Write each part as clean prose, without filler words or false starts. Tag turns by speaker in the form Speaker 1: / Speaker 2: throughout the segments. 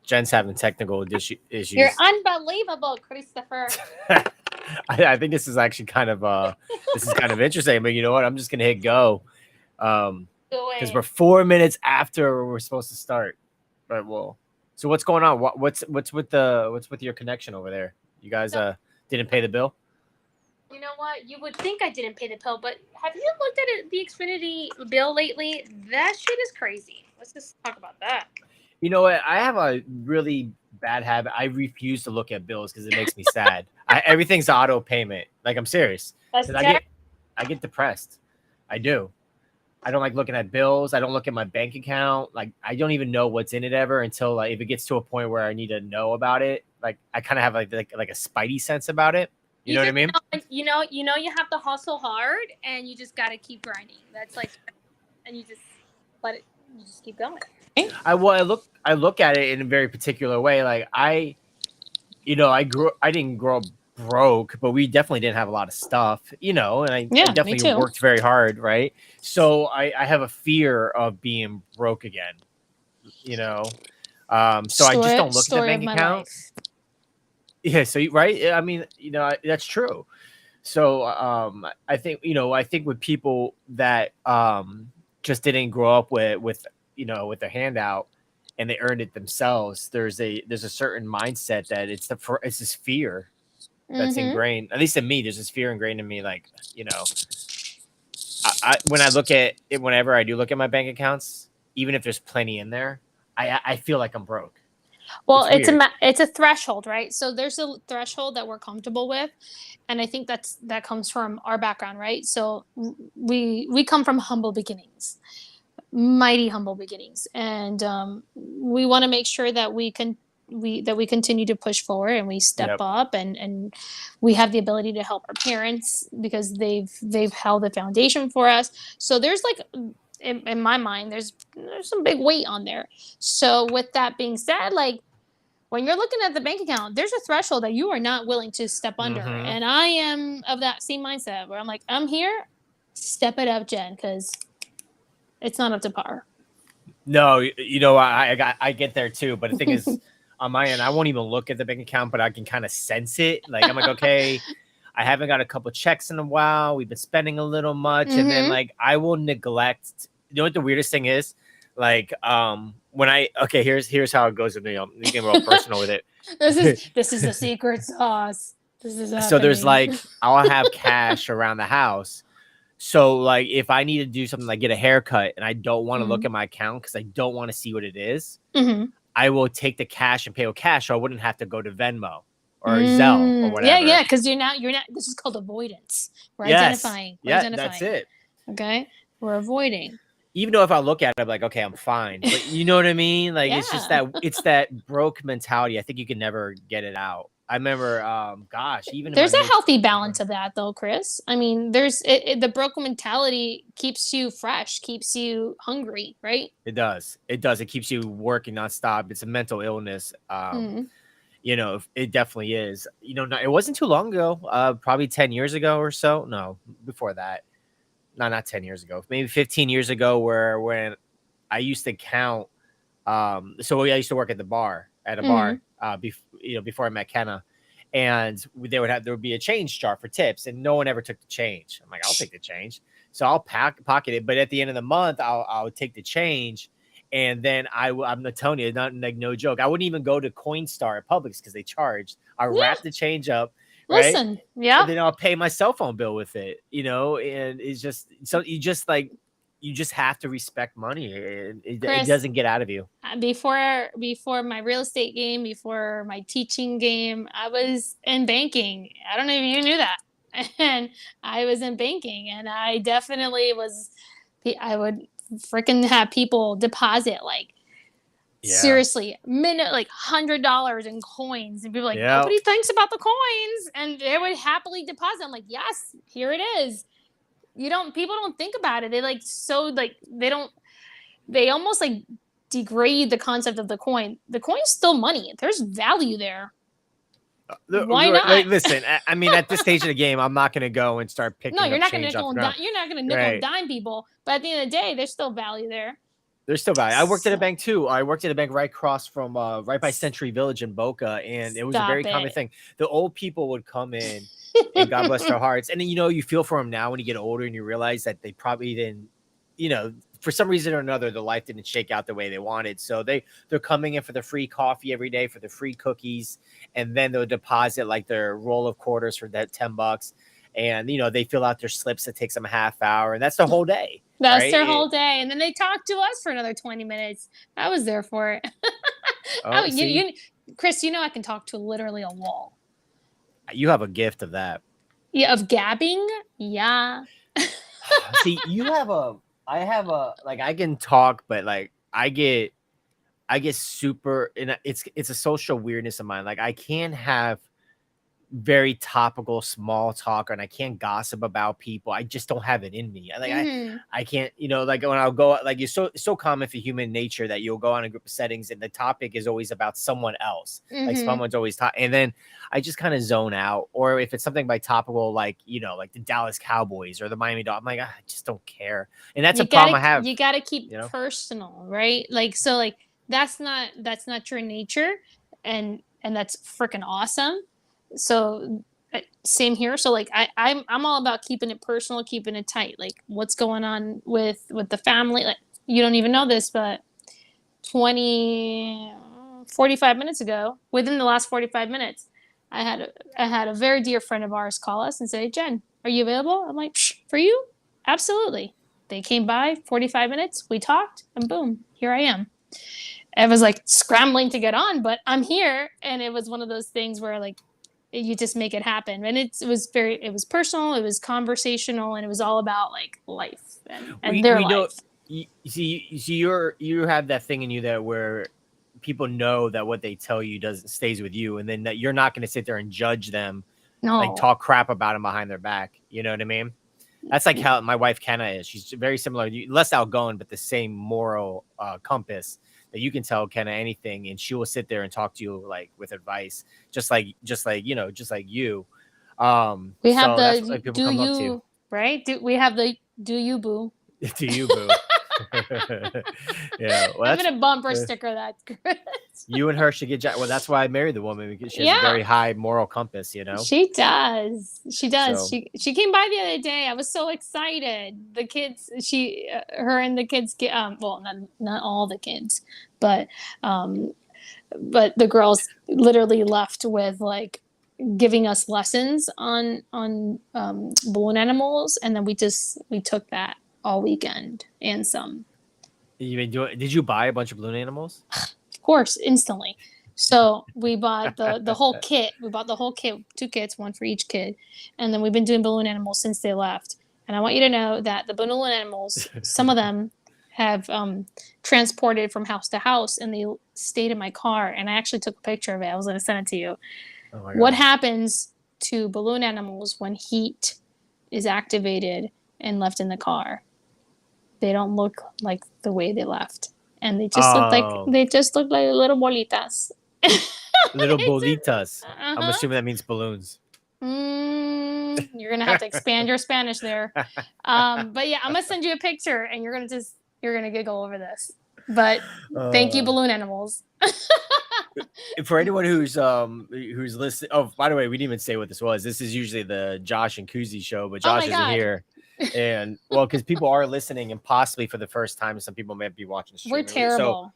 Speaker 1: Jen's having technical
Speaker 2: You're
Speaker 1: issues.
Speaker 2: unbelievable, Christopher.
Speaker 1: I think this is actually kind of interesting. But you know what? I'm just gonna hit go,
Speaker 2: Do
Speaker 1: because
Speaker 2: it.
Speaker 1: we're 4 minutes after we're supposed to start. But well, so what's going on? What's with your connection over there? You guys didn't pay the bill?
Speaker 2: You know what? You would think I didn't pay the bill, but have you looked at the Xfinity bill lately? That shit is crazy. Let's just talk about that.
Speaker 1: You know what? I have a really bad habit. I refuse to look at bills because it makes me sad. Everything's auto payment. Like, I'm serious.
Speaker 2: That's
Speaker 1: 'Cause
Speaker 2: terrible.
Speaker 1: I get depressed. I do. I don't like looking at bills. I don't look at my bank account. Like, I don't even know what's in it ever until, like, if it gets to a point where I need to know about it. Like, I kind of have like a spidey sense about it. You know what I mean?
Speaker 2: You have to hustle hard, and you just got to keep grinding. That's like, and you just let it. You just keep going.
Speaker 1: I look at it in a very particular way. Like, I didn't grow up broke, but we definitely didn't have a lot of stuff, and I definitely worked very hard, right? So I have a fear of being broke again, so I just don't look at the bank account. Yeah, so right, I mean, that's true. So I think with people that just didn't grow up with their handout and they earned it themselves, there's a certain mindset that it's this fear that's ingrained, at least in me. There's this fear ingrained in me, like, when I look at it, whenever I do look at my bank accounts, even if there's plenty in there, I feel like I'm broke.
Speaker 2: Well, it's a threshold, right? So there's a threshold that we're comfortable with, and I think that comes from our background, right? So we come from humble beginnings, mighty humble beginnings, and we want to make sure that we continue to push forward and we step up, and we have the ability to help our parents because they've held the foundation for us. So there's like, in my mind, there's some big weight on there. So with that being said, like, when you're looking at the bank account, there's a threshold that you are not willing to step under. And I am of that same mindset where I'm like, I'm here, step it up, Jen, because it's not up to par.
Speaker 1: No, I get there too. But the thing is, on my end, I won't even look at the bank account, but I can kind of sense it. Like, I'm like, okay, I haven't got a couple checks in a while. We've been spending a little much. And then, like, I will neglect. You know what the weirdest thing is? Like, here's how it goes with me. I'm getting real personal with it.
Speaker 2: This is the secret sauce. This is happening.
Speaker 1: So there's, like, I'll have cash around the house. So, like, if I need to do something like get a haircut and I don't want to look at my account because I don't want to see what it is, I will take the cash and pay with cash, so I wouldn't have to go to Venmo or Zelle or whatever.
Speaker 2: Yeah, because you're not. This is called avoidance. We're identifying.
Speaker 1: That's it.
Speaker 2: Okay, we're avoiding.
Speaker 1: Even though if I look at it, I'm like, okay, I'm fine. But you know what I mean? Like, it's just that broke mentality. I think you can never get it out. I remember, even
Speaker 2: there's a healthy balance of that, though, Chris. I mean, the broke mentality keeps you fresh, keeps you hungry, right?
Speaker 1: It does. It keeps you working nonstop. It's a mental illness. It definitely is. It wasn't too long ago. Probably 10 years ago or so. No, before that. No, not 10 years ago. Maybe 15 years ago, when I used to count. So I used to work at a bar, before I met Kenna, and there would be a change jar for tips, and no one ever took the change. I'm like, I'll take the change, so I'll pocket it. But at the end of the month, I'll take the change, and then I'm not telling you, not like no joke. I wouldn't even go to Coinstar at Publix because they charged. I wrap the change up. Right?
Speaker 2: Listen, yeah.
Speaker 1: And then I'll pay my cell phone bill with it, and it's just so you just have to respect money. It doesn't get out of you.
Speaker 2: Before my real estate game, before my teaching game, I was in banking. I don't know if you knew that. And I was in banking, and I definitely was. I would freaking have people deposit seriously, like $100 in coins, and people like, nobody thinks about the coins, and they would happily deposit. I'm like, yes, here it is. People don't think about it. They almost like degrade the concept of the coin. The coin's still money. There's value there. Why not?
Speaker 1: Like, listen, I mean, at this stage of the game, I'm not going to go and start picking.
Speaker 2: No, you're not going to nickel and dime people. But at the end of the day, there's still value there.
Speaker 1: They're still bad. I worked at a
Speaker 2: So,
Speaker 1: bank too. I worked at a bank right across from right by Century Village in Boca, and it was a very
Speaker 2: stop
Speaker 1: common
Speaker 2: it.
Speaker 1: thing. The old people would come in, and God bless their hearts. And then you feel for them now when you get older, and you realize that they probably didn't, for some reason or another, their life didn't shake out the way they wanted. So they're coming in for the free coffee every day, for the free cookies, and then they'll deposit like their roll of quarters for that $10. And they fill out their slips. It takes them a half hour, and that's the whole day.
Speaker 2: That's
Speaker 1: Right?
Speaker 2: their whole day, and then they talk to us for another 20 minutes. I was there for it. Oh,
Speaker 1: See,
Speaker 2: Chris, I can talk to literally a wall.
Speaker 1: you have a gift of that.
Speaker 2: Yeah, of gabbing. Yeah.
Speaker 1: See, I have like, I can talk, but like I get super, and it's a social weirdness of mine. Like I can't have very topical small talk, and I can't gossip about people. I just don't have it in me. I can't, like when I'll go, like it's so common for human nature that you'll go on a group of settings and the topic is always about someone else. Like someone's always talking, and then I just kind of zone out. Or if it's something by topical, like like the Dallas Cowboys or the Miami Dolphins, I'm like, I just don't care. And that's a problem I have.
Speaker 2: You gotta keep personal, right? Like, so like that's not your nature, and that's freaking awesome. So same here. So like I'm all about keeping it personal, keeping it tight. Like what's going on with the family. Like you don't even know this, but 45 minutes ago, within the last 45 minutes, I had a very dear friend of ours call us and say, Jen, are you available? I'm like, for you? Absolutely. They came by 45 minutes, we talked, and boom, here I am. I was like scrambling to get on, but I'm here. And it was one of those things where like you just make it happen. And it was personal, it was conversational, and it was all about like life and their life.
Speaker 1: You have that thing in you that where people know that what they tell you stays with you, and then that you're not going to sit there and judge them, like talk crap about them behind their back. You know what I mean? That's like how my wife Kenna is. She's very similar, less outgoing, but the same moral compass. That you can tell Kenna anything, and she will sit there and talk to you like with advice, just like you.
Speaker 2: We have the do you right? We have the do you boo?
Speaker 1: Do you boo? Yeah, well,
Speaker 2: I'm gonna bumper sticker that.
Speaker 1: You and her should get well. That's why I married the woman, because she has a very high moral compass.
Speaker 2: She does. So. She came by the other day. I was so excited. The kids, her and the kids get well, not all the kids, but the girls literally left with like giving us lessons on balloon animals, and then we took that all weekend and some.
Speaker 1: Did you buy a bunch of balloon animals?
Speaker 2: Of course, instantly. So we bought the whole kit. We bought the whole kit, 2 kits, one for each kid. And then we've been doing balloon animals since they left. And I want you to know that the balloon animals, some of them have transported from house to house, and they stayed in my car. And I actually took a picture of it. I was going to send it to you. Oh my God. What happens to balloon animals when heat is activated and left in the car? They don't look like the way they left. And they just look like little bolitas.
Speaker 1: Little bolitas. I'm assuming that means balloons.
Speaker 2: You're gonna have to expand your Spanish there. But yeah, I'm gonna send you a picture, and you're gonna giggle over this. But thank you, balloon animals.
Speaker 1: For anyone who's listening, oh, by the way, we didn't even say what this was. This is usually the Josh and Kuzi show, but Josh isn't here. And well, because people are listening, and possibly for the first time, some people might be watching streaming.
Speaker 2: We're terrible.
Speaker 1: So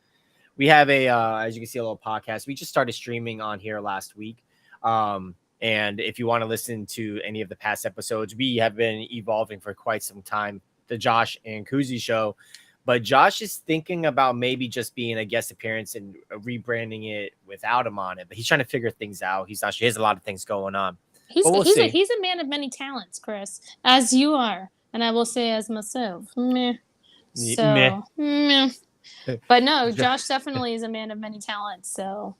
Speaker 1: we have as you can see, a little podcast. We just started streaming on here last week. And if you want to listen to any of the past episodes, we have been evolving for quite some time, the Josh and Kuzi show. But Josh is thinking about maybe just being a guest appearance and rebranding it without him on it. But he's trying to figure things out. He has a lot of things going on.
Speaker 2: He's a man of many talents, Chris, as you are, and I will say as myself. Meh. So, meh. But no, Josh definitely is a man of many talents. So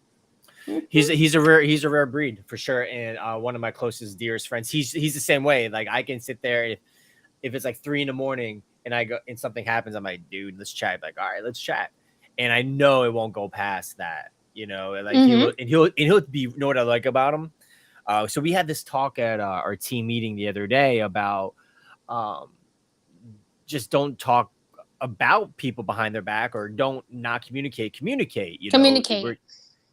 Speaker 1: he's a rare breed for sure, and one of my closest, dearest friends. He's the same way. Like I can sit there if it's like 3 a.m. and I go and something happens, I'm like, dude, let's chat. Like, all right, let's chat. And I know it won't go past that, like he'll be, you know what I like about him? So we had this talk at our team meeting the other day about just don't talk about people behind their back, or don't not communicate. Communicate.
Speaker 2: Communicate.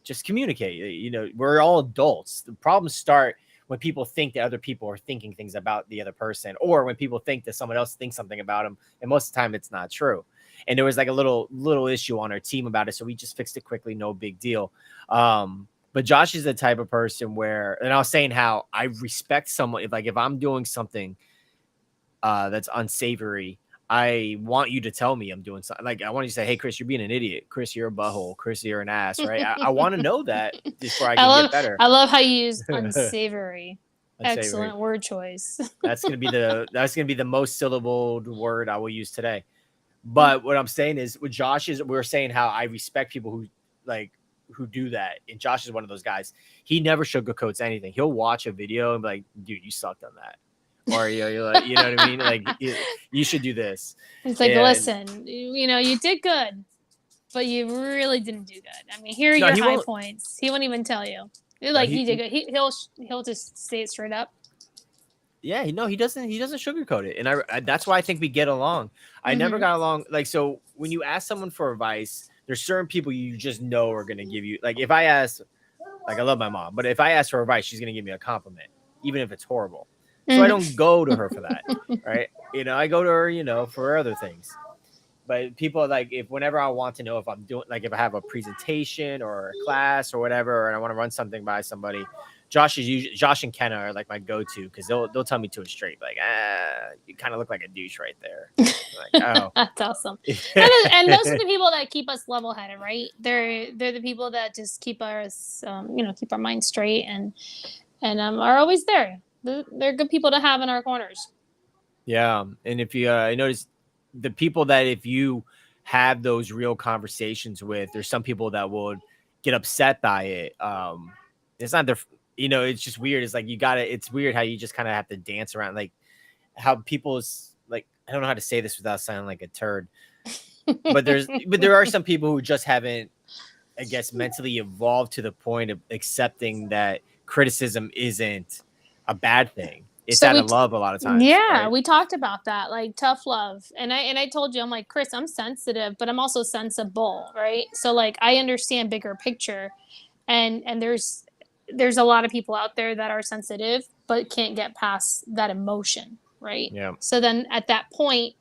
Speaker 1: Just communicate. We're all adults. The problems start when people think that other people are thinking things about the other person, or when people think that someone else thinks something about them, and most of the time it's not true. And there was like a little issue on our team about it, so we just fixed it quickly, no big deal. But Josh is the type of person where, and I was saying how I respect someone if I'm doing something that's unsavory, I want you to tell me I'm doing something. Like, I want you to say, hey, Chris, you're being an idiot. Chris, you're a butthole. Chris, you're an ass, right? I want to know that before I can get better.
Speaker 2: I love how you use unsavory. Excellent word choice.
Speaker 1: That's gonna be the most syllabled word I will use today. But what I'm saying is, with Josh is, we're saying how I respect people who do that. And Josh is one of those guys. He never sugarcoats anything. He'll watch a video and be like, dude, you sucked on that. Or you're like, you know what I mean? Like, you should do this.
Speaker 2: It's like, listen, you did good, but you really didn't do good. I mean, here are your high points. He won't even tell you. Like, he did good. He'll just say it straight up.
Speaker 1: Yeah, he doesn't sugarcoat it. And I that's why I think we get along. I never got along. Like, so when you ask someone for advice, there's certain people you just know are going to give you, like, if I ask, like, I love my mom, but if I ask for advice, she's going to give me a compliment, even if it's horrible. So I don't go to her for that, right? I go to her, for other things. But people, like, whenever I want to know if I'm doing, like, if I have a presentation or a class or whatever, and I want to run something by somebody, Josh and Kenna are like my go-to, because they'll tell me to it straight, like, you kind of look like a douche right there. Like, oh,
Speaker 2: that's awesome. And those are the people that keep us level-headed, right? They're the people that just keep us, keep our minds straight and are always there. They're good people to have in our corners. Yeah.
Speaker 1: And if you notice, the people that if you have those real conversations with, there's some people that would get upset by it. It's not their, it's just weird. It's like, it's weird how you just kind of have to dance around, like how people's, like, I don't know how to say this without sounding like a turd, but there are some people who just haven't, I guess, mentally evolved to the point of accepting that criticism isn't a bad thing. It's out of love a lot of times.
Speaker 2: Yeah, right? We talked about that, like tough love. And I told you, I'm like, Chris, I'm sensitive, but I'm also sensible, right? So, like, I understand bigger picture. And there's a lot of people out there that are sensitive but can't get past that emotion, right?
Speaker 1: Yeah.
Speaker 2: So then at that point,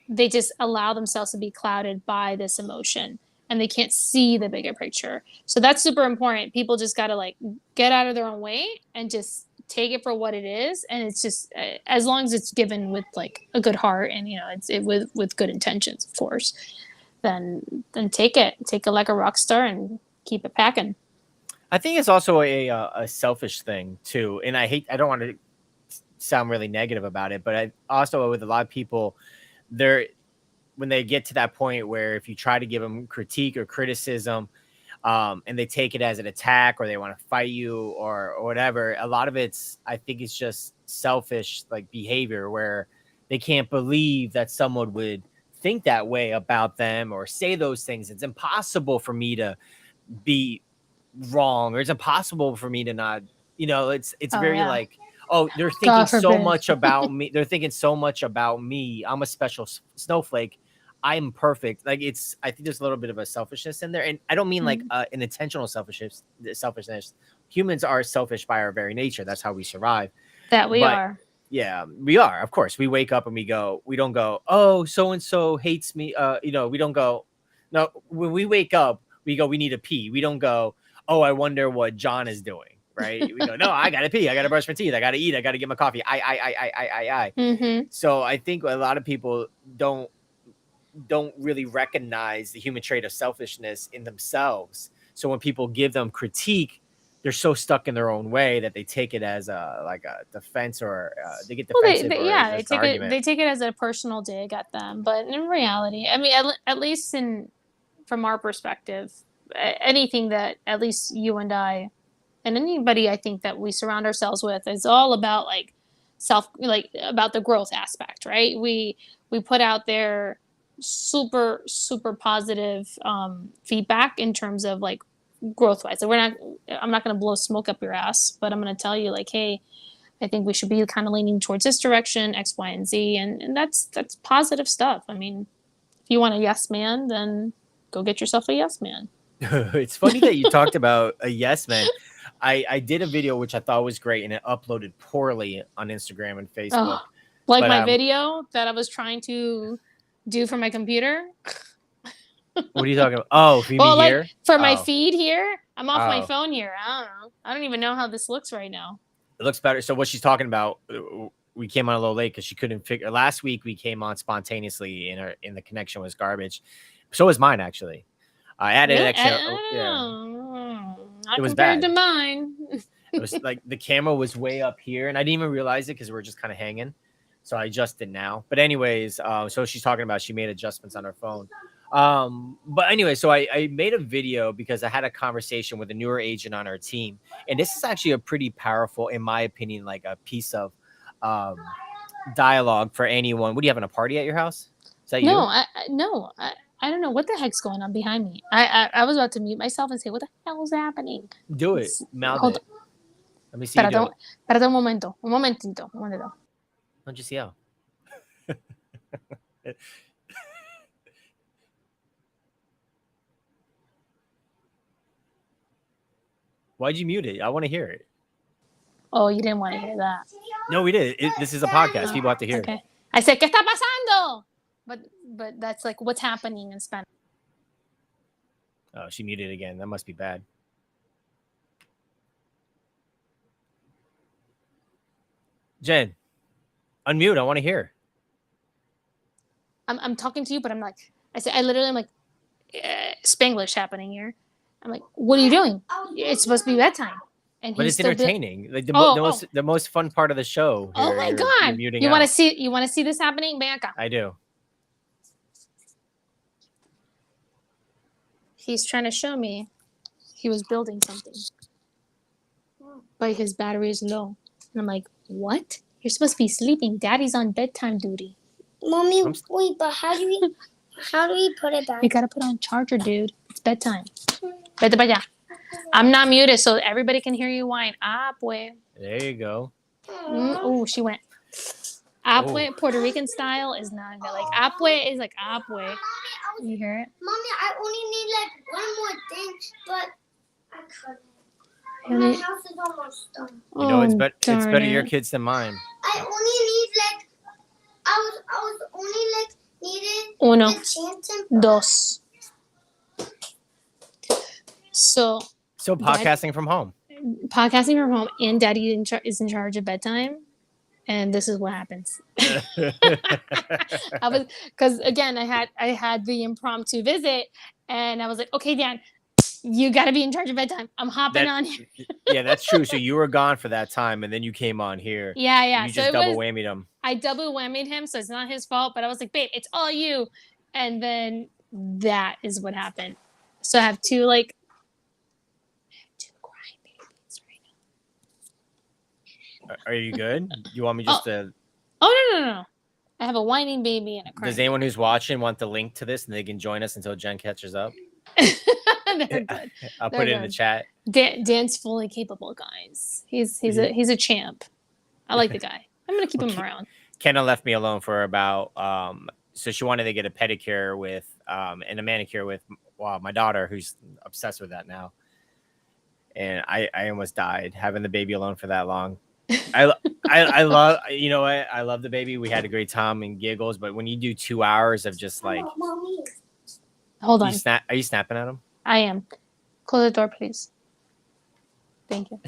Speaker 2: they just allow themselves to be clouded by this emotion, and they can't see the bigger picture. So that's super important. People just got to, like, get out of their own way and just take it for what it is. And it's just, as long as it's given with, like, a good heart and, with good intentions, of course, then take it like a rock star and keep it packing.
Speaker 1: I think it's also a selfish thing too. And I don't want to sound really negative about it, but I also, with a lot of people, when they get to that point where if you try to give them critique or criticism, and they take it as an attack, or they want to fight you or whatever, a lot of I think it's just selfish, like, behavior, where they can't believe that someone would think that way about them or say those things. It's impossible for me to be wrong, or it's impossible for me to not, it's very like, oh, they're thinking so much about me. They're thinking so much about me. I'm a special snowflake. I'm perfect. Like, I think there's a little bit of a selfishness in there. And I don't mean like an intentional selfishness. Humans are selfish by our very nature. That's how we survive.
Speaker 2: That we are.
Speaker 1: Yeah, we are. Of course, we wake up and we don't go, oh, so-and-so hates me. We don't go, no, when we wake up, we go, we need to pee. We don't go, oh, I wonder what John is doing. Right? We go, no, I gotta pee. I gotta brush my teeth. I gotta eat. I gotta get my coffee. I. So I think a lot of people don't really recognize the human trait of selfishness in themselves. So when people give them critique, they're so stuck in their own way that they take it as a defense, or they get defensive.
Speaker 2: They take it as a personal dig at them. But in reality, I mean, at least from our perspective, anything that at least you and I and anybody I think that we surround ourselves with is all about, like, about the growth aspect, right? We put out there super, super positive feedback in terms of, like, growth wise. So I'm not going to blow smoke up your ass, but I'm going to tell you, like, hey, I think we should be kind of leaning towards this direction, X, Y, and Z. And that's positive stuff. I mean, you want a yes man, then go get yourself a yes man.
Speaker 1: It's funny that you talked about a yes man. I did a video which I thought was great, and it uploaded poorly on Instagram and Facebook.
Speaker 2: Like
Speaker 1: But,
Speaker 2: my video that I was trying to do for my computer.
Speaker 1: What are you talking about? Oh, for me here?
Speaker 2: Like for my
Speaker 1: Oh.
Speaker 2: feed here, I'm off my
Speaker 1: Oh.
Speaker 2: phone here. I don't know. I don't even know how this looks right now.
Speaker 1: It looks better. So what she's talking about, we came on a little late because she couldn't figure. Last week we came on spontaneously, and the connection was garbage. So was mine, actually. I added
Speaker 2: Really?
Speaker 1: an extra.
Speaker 2: Not
Speaker 1: It was
Speaker 2: compared
Speaker 1: bad.
Speaker 2: to mine.
Speaker 1: It was like the camera was way up here, and I didn't even realize it because we were just kind of hanging. So I adjusted now. But anyways, so she's talking about she made adjustments on her phone. But anyway, so I made a video because I had a conversation with a newer agent on our team, and this is actually a pretty powerful, in my opinion, like a piece of dialogue for anyone. What, do you having a party at your house? Is that you?
Speaker 2: No, I don't know what the heck's going on behind me. I was about to mute myself and say, what the hell is happening?
Speaker 1: Do it. Mouth
Speaker 2: Hold
Speaker 1: it. Let me see.
Speaker 2: Espérate un momentito.
Speaker 1: Don't you see how? Why'd you mute it? I want to hear it.
Speaker 2: Oh, you didn't want to hear that.
Speaker 1: No, we did. This is a podcast. People have to hear it.
Speaker 2: I said, ¿qué está pasando? But that's like what's happening in Spanish.
Speaker 1: Oh, she muted again. That must be bad. Jen, unmute. I want to hear.
Speaker 2: I'm talking to you, but I'm like, I literally am like, Spanglish happening here. I'm like, what are you doing? It's supposed to be bedtime.
Speaker 1: But it's entertaining. Like the most fun part of the show.
Speaker 2: Oh my god! You want to see this happening? Ven acá.
Speaker 1: I do.
Speaker 2: He's trying to show me he was building something, but his battery is low. And I'm like, what? You're supposed to be sleeping. Daddy's on bedtime duty.
Speaker 3: Mommy, wait, but how do we put it back?
Speaker 2: You gotta put on charger, dude. It's bedtime. Vete para allá. I'm not muted, so everybody can hear you whine. Ah, pues.
Speaker 1: There you go.
Speaker 2: Oh, she went. Ah, pues, Puerto Rican style is not good. Like, ah, pues is like, ah, pues. You hear it?
Speaker 3: Mommy, I only need like one more thing, but I couldn't. My house is almost done.
Speaker 1: You know, it's better your kids than mine.
Speaker 3: I only need like, I was only like needed
Speaker 2: Uno,
Speaker 3: the chance and
Speaker 2: dos. So
Speaker 1: podcasting from home.
Speaker 2: Podcasting from home, and Daddy is in charge of bedtime, and this is what happens. Because again, I had the impromptu visit, and I was like, okay, Dan, you got to be in charge of bedtime. I'm hopping on here.
Speaker 1: Yeah, that's true. So you were gone for that time, and then you came on here.
Speaker 2: Yeah.
Speaker 1: You just double whammied him.
Speaker 2: I double whammied him, so it's not his fault. But I was like, babe, it's all you. And then that is what happened. So I have two crying babies right now.
Speaker 1: Are you good? You want me just to?
Speaker 2: Oh no! I have a whining baby and a crying.
Speaker 1: Does anyone who's watching want the link to this, and they can join us until Jen catches up? I'll put it in the chat.
Speaker 2: Dan's fully capable, guys. He's a champ. I like the guy. I'm gonna keep him around.
Speaker 1: Kenna left me alone for about so she wanted to get a pedicure with and a manicure with my daughter, who's obsessed with that now. And I almost died having the baby alone for that long. I love, you know what? I love the baby. We had a great time and giggles, but when you do 2 hours of just like,
Speaker 3: Mommy.
Speaker 2: Hold on.
Speaker 1: Are you snapping at him?
Speaker 2: I am. Close the door, please. Thank you.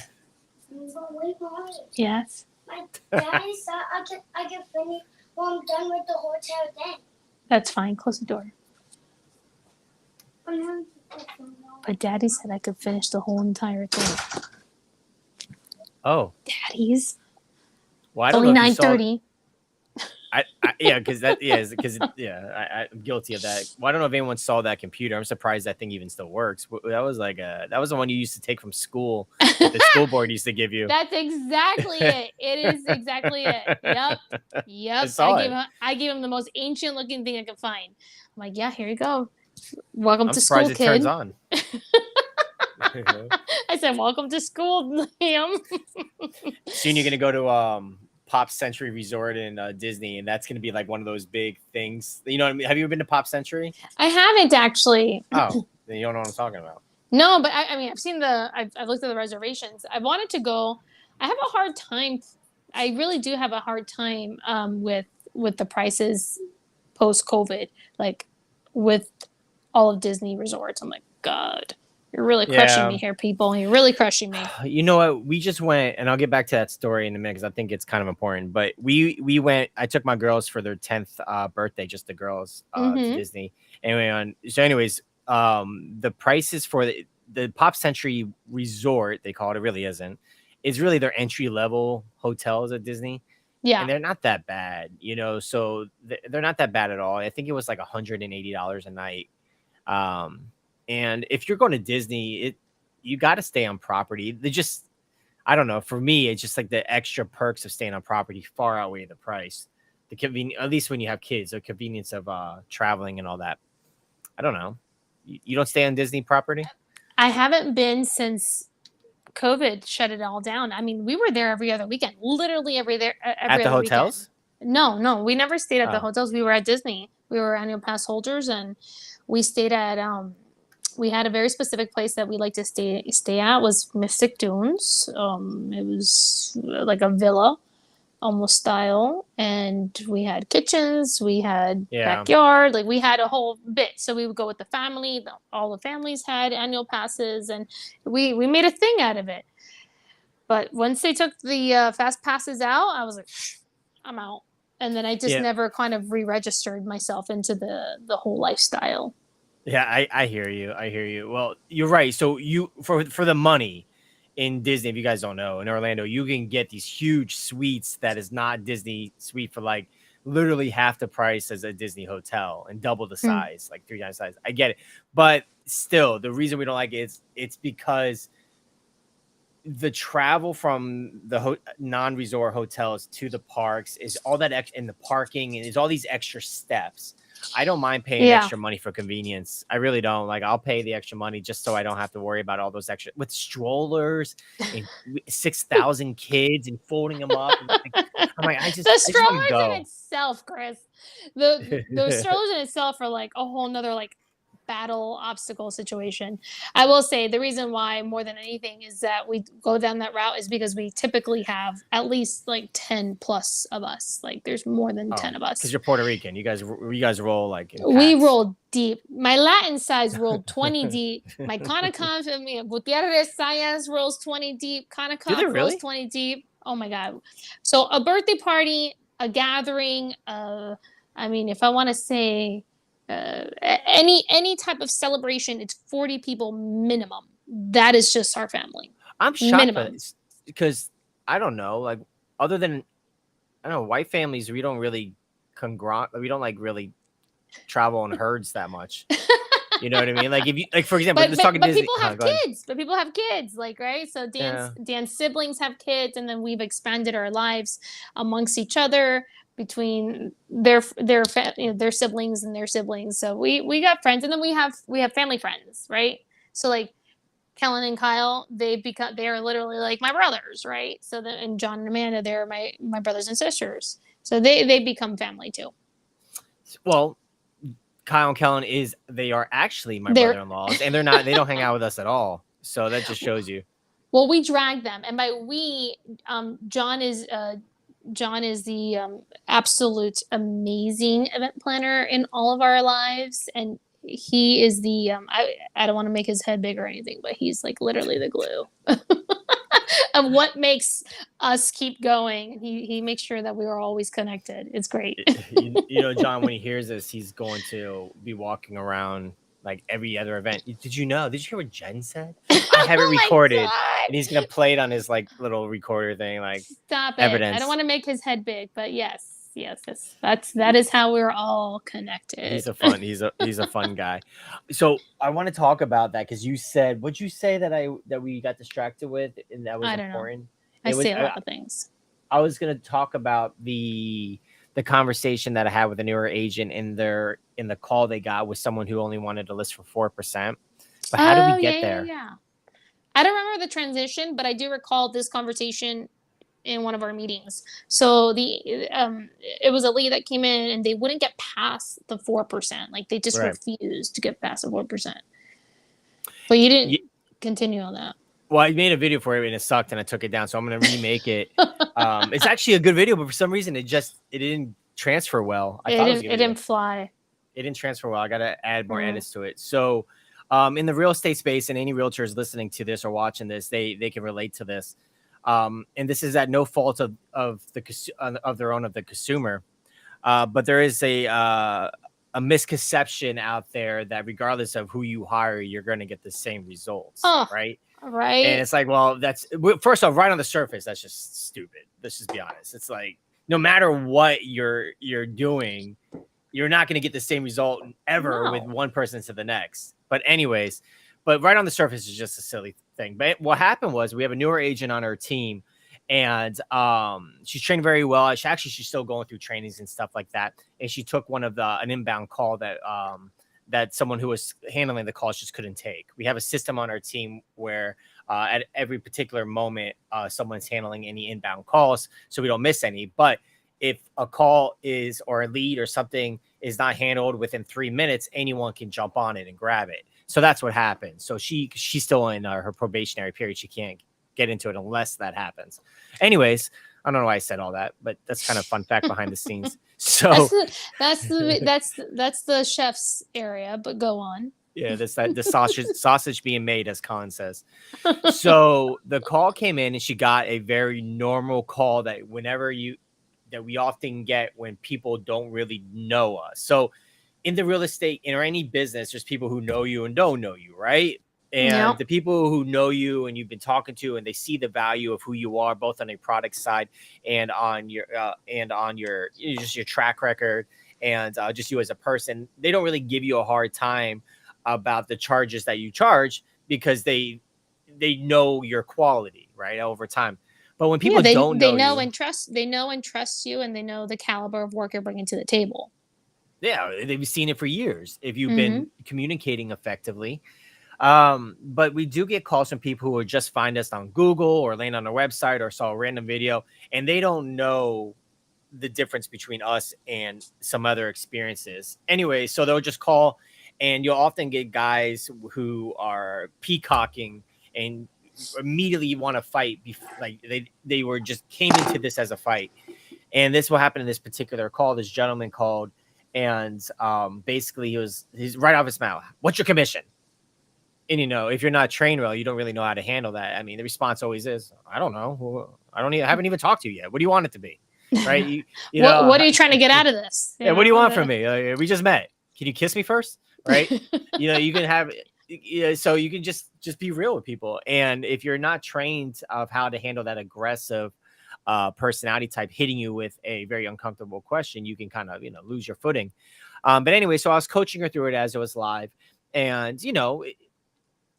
Speaker 3: Wait, Mommy.
Speaker 2: Yes.
Speaker 3: My daddy said I can finish when I'm done with the hotel thing.
Speaker 2: That's fine. Close the door. But Daddy said I could finish the whole entire thing.
Speaker 1: Oh.
Speaker 2: Daddy's.
Speaker 1: Well,
Speaker 2: only 9:30.
Speaker 1: I'm guilty of that. Well, I don't know if anyone saw that computer. I'm surprised that thing even still works. That was that was the one you used to take from school. The school board used to give you.
Speaker 2: That's exactly it. It is exactly it. Yep. I gave him the most ancient looking thing I could find. I'm like, yeah, here you go. Welcome to school, kid.
Speaker 1: It turns on.
Speaker 2: I said, welcome to school, Liam.
Speaker 1: Soon you're gonna go to Pop Century Resort in Disney, and that's going to be like one of those big things. You know what I mean? Have you ever been to Pop Century?
Speaker 2: I haven't actually.
Speaker 1: Oh, then you don't know what I'm talking about.
Speaker 2: No, but I mean, I've looked at the reservations. I wanted to go. I have a hard time. I really do have a hard time with the prices post COVID, like with all of Disney resorts. I'm like, God, you're really crushing me here, people. You're really crushing me.
Speaker 1: You know what? We just went, and I'll get back to that story in a minute because I think it's kind of important. But we went. I took my girls for their 10th birthday, just the girls, to Disney. Anyway, anyways, the prices for the Pop Century Resort, they call it really isn't. It's really their entry level hotels at Disney.
Speaker 2: Yeah.
Speaker 1: And they're not that bad, you know, so they're not that bad at all. I think it was like $180 a night. And if you're going to Disney, you got to stay on property. I don't know. For me, it's just like the extra perks of staying on property far outweigh the price. The convenience, at least when you have kids, the convenience of traveling and all that. I don't know. You don't stay on Disney property?
Speaker 2: I haven't been since COVID shut it all down. I mean, we were there every other weekend, literally every
Speaker 1: at the hotels.
Speaker 2: Weekend. No, we never stayed at the hotels. We were at Disney. We were annual pass holders, and we stayed at. We had a very specific place that we like to stay at was Mystic Dunes. It was like a villa, almost style, and we had kitchens, we had backyard, like we had a whole bit. So we would go with the family. All the families had annual passes, and we made a thing out of it. But once they took the fast passes out, I was like, I'm out. And then I just never kind of re-registered myself into the whole lifestyle.
Speaker 1: Yeah, I hear you. I hear you. Well, you're right. So you for the money in Disney, if you guys don't know, in Orlando, you can get these huge suites that is not Disney suite for like literally half the price as a Disney hotel and double the size, like 3 times size. I get it. But still, the reason we don't like it is it's because the travel from the non-resort hotels to the parks is all that extra, and the parking, and there's all these extra steps. I don't mind paying extra money for convenience. I really don't. Like, I'll pay the extra money just so I don't have to worry about all those extra with strollers and 6,000 kids and folding them up. I'm like,
Speaker 2: the strollers in itself, Chris. Those strollers in itself are like a whole nother like battle obstacle situation. I will say the reason why more than anything is that we go down that route is because we typically have at least like 10 plus of us. Like there's more than 10 of us.
Speaker 1: Because you're Puerto Rican. You guys roll like
Speaker 2: we roll deep. My Latin size rolled 20 deep. My Kanakam, Gutierrez Sayas rolls 20 deep. Kanakam rolls 20 deep. Oh my God. So a birthday party, a gathering, I mean, if I want to say any type of celebration, it's 40 people minimum. That is just our family.
Speaker 1: I'm shocked because I don't know, like other than I don't know, white families, we don't really we don't like really travel in herds that much. You know what I mean? Like if you like, for example, let's talk about Disney.
Speaker 2: People have kids. But people have kids, like right. So Dan's siblings have kids, and then we've expanded our lives amongst each other, between their siblings and their siblings. So we got friends, and then we have family friends, right? So like Kellen and Kyle, they are literally like my brothers, right? So and John and Amanda, they're my brothers and sisters. So they become family too.
Speaker 1: Well, Kyle and Kellen they are actually my brother-in-laws, and they don't hang out with us at all. So that just shows you.
Speaker 2: Well, we drag them, and by we, John is the absolute amazing event planner in all of our lives, and he is the I don't want to make his head big or anything, but he's like literally the glue of what makes us keep going. And he makes sure that we are always connected. It's great.
Speaker 1: you know, John, when he hears this, he's going to be walking around like every other event. Did you hear what Jen said? I have it recorded, and he's gonna play it on his like little recorder thing. Like,
Speaker 2: stop it!
Speaker 1: Evidence.
Speaker 2: I don't want to make his head big, but yes. That is how we're all connected.
Speaker 1: He's a fun guy. So I want to talk about that because you said, what'd you say that we got distracted with, and that was important?
Speaker 2: I say a lot of things.
Speaker 1: I was gonna talk about the conversation that I had with a newer agent in the call they got with someone who only wanted to list for 4%. But how did we get there?
Speaker 2: Yeah. I don't remember the transition, but I do recall this conversation in one of our meetings. So it was a lead that came in and they wouldn't get past the 4%. Like they just
Speaker 1: Right.
Speaker 2: refused to get past the 4%. But you didn't continue on that.
Speaker 1: Well, I made a video for it and it sucked and I took it down. So I'm going to remake it. It's actually a good video, but for some reason it didn't transfer well.
Speaker 2: It didn't fly.
Speaker 1: It didn't transfer well. I got to add more edits to it. So in the real estate space, and any realtors listening to this or watching this, they can relate to this. And this is at no fault of their own, of the consumer. But there is a misconception out there that regardless of who you hire, you're going to get the same results, right?
Speaker 2: Right.
Speaker 1: And it's like, well, first off, right on the surface, that's just stupid. Let's just be honest. It's like, no matter what you're doing, you're not going to get the same result ever with one person to the next. But anyways, right on the surface is just a silly thing. But what happened was we have a newer agent on our team, and she's trained very well. She's still going through trainings and stuff like that. And she took an inbound call that someone who was handling the calls just couldn't take. We have a system on our team where at every particular moment, someone's handling any inbound calls so we don't miss any. But if a call or a lead or something is not handled within 3 minutes, anyone can jump on it and grab it. So that's what happened. So she's still in her probationary period. She can't get into it unless that happens. Anyways, I don't know why I said all that, but that's kind of fun fact behind the scenes. So
Speaker 2: that's the chef's area, but go on.
Speaker 1: Yeah, the sausage being made, as Colin says. So the call came in and she got a very normal call that we often get when people don't really know us. So in the real estate or any business, there's people who know you and don't know you, right? And the people who know you and you've been talking to, and they see the value of who you are, both on a product side and on your just your track record and just you as a person, they don't really give you a hard time about the charges that you charge because they know your quality, right, over time. But when people don't know,
Speaker 2: they know and trust you, and they know the caliber of work you're bringing to the table.
Speaker 1: Yeah, they've seen it for years if you've been communicating effectively. But we do get calls from people who would just find us on Google or land on our website or saw a random video, and they don't know the difference between us and some other experiences. Anyway, so they'll just call, and you'll often get guys who are peacocking and immediately want to fight. Like they were just came into this as a fight. And this will happen in this particular call. This gentleman called, and basically he's right off his mouth, "What's your commission?" And, if you're not trained well, you don't really know how to handle that. I mean, the response always is, "I don't know. I haven't even talked to you yet. What do you want it to be?" Right?
Speaker 2: What are you trying to get out of this?
Speaker 1: Yeah. What do you want from me? We just met. Can you kiss me first? Right? You can have, so you can just be real with people. And if you're not trained of how to handle that aggressive personality type hitting you with a very uncomfortable question, you can kind of, lose your footing. But anyway, so I was coaching her through it as it was live. And,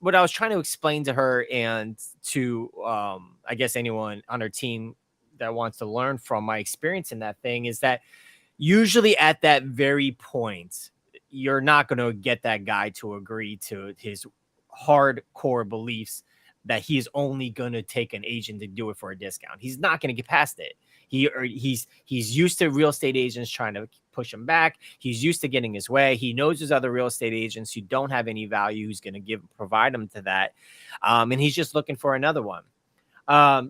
Speaker 1: what I was trying to explain to her and to, I guess, anyone on her team that wants to learn from my experience in that thing is that usually at that very point, you're not going to get that guy to agree to his hardcore beliefs that he's only going to take an agent to do it for a discount. He's not going to get past it. He's used to real estate agents trying to push him back. He's used to getting his way. He knows there's other real estate agents who don't have any value who's going to provide him to that. And he's just looking for another one.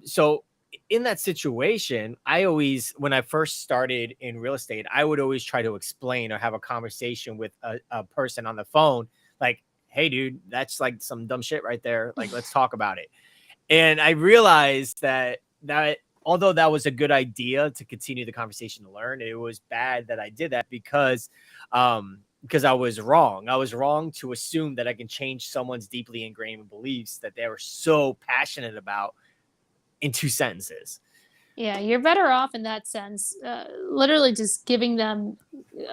Speaker 1: So in that situation, when I first started in real estate, I would always try to explain or have a conversation with a person on the phone, like, "Hey dude, that's like some dumb shit right there. Like, let's talk about it." And I realized that although that was a good idea to continue the conversation to learn, it was bad that I did that because I was wrong. I was wrong to assume that I can change someone's deeply ingrained beliefs that they were so passionate about in 2 sentences.
Speaker 2: Yeah, you're better off in that sense. Literally just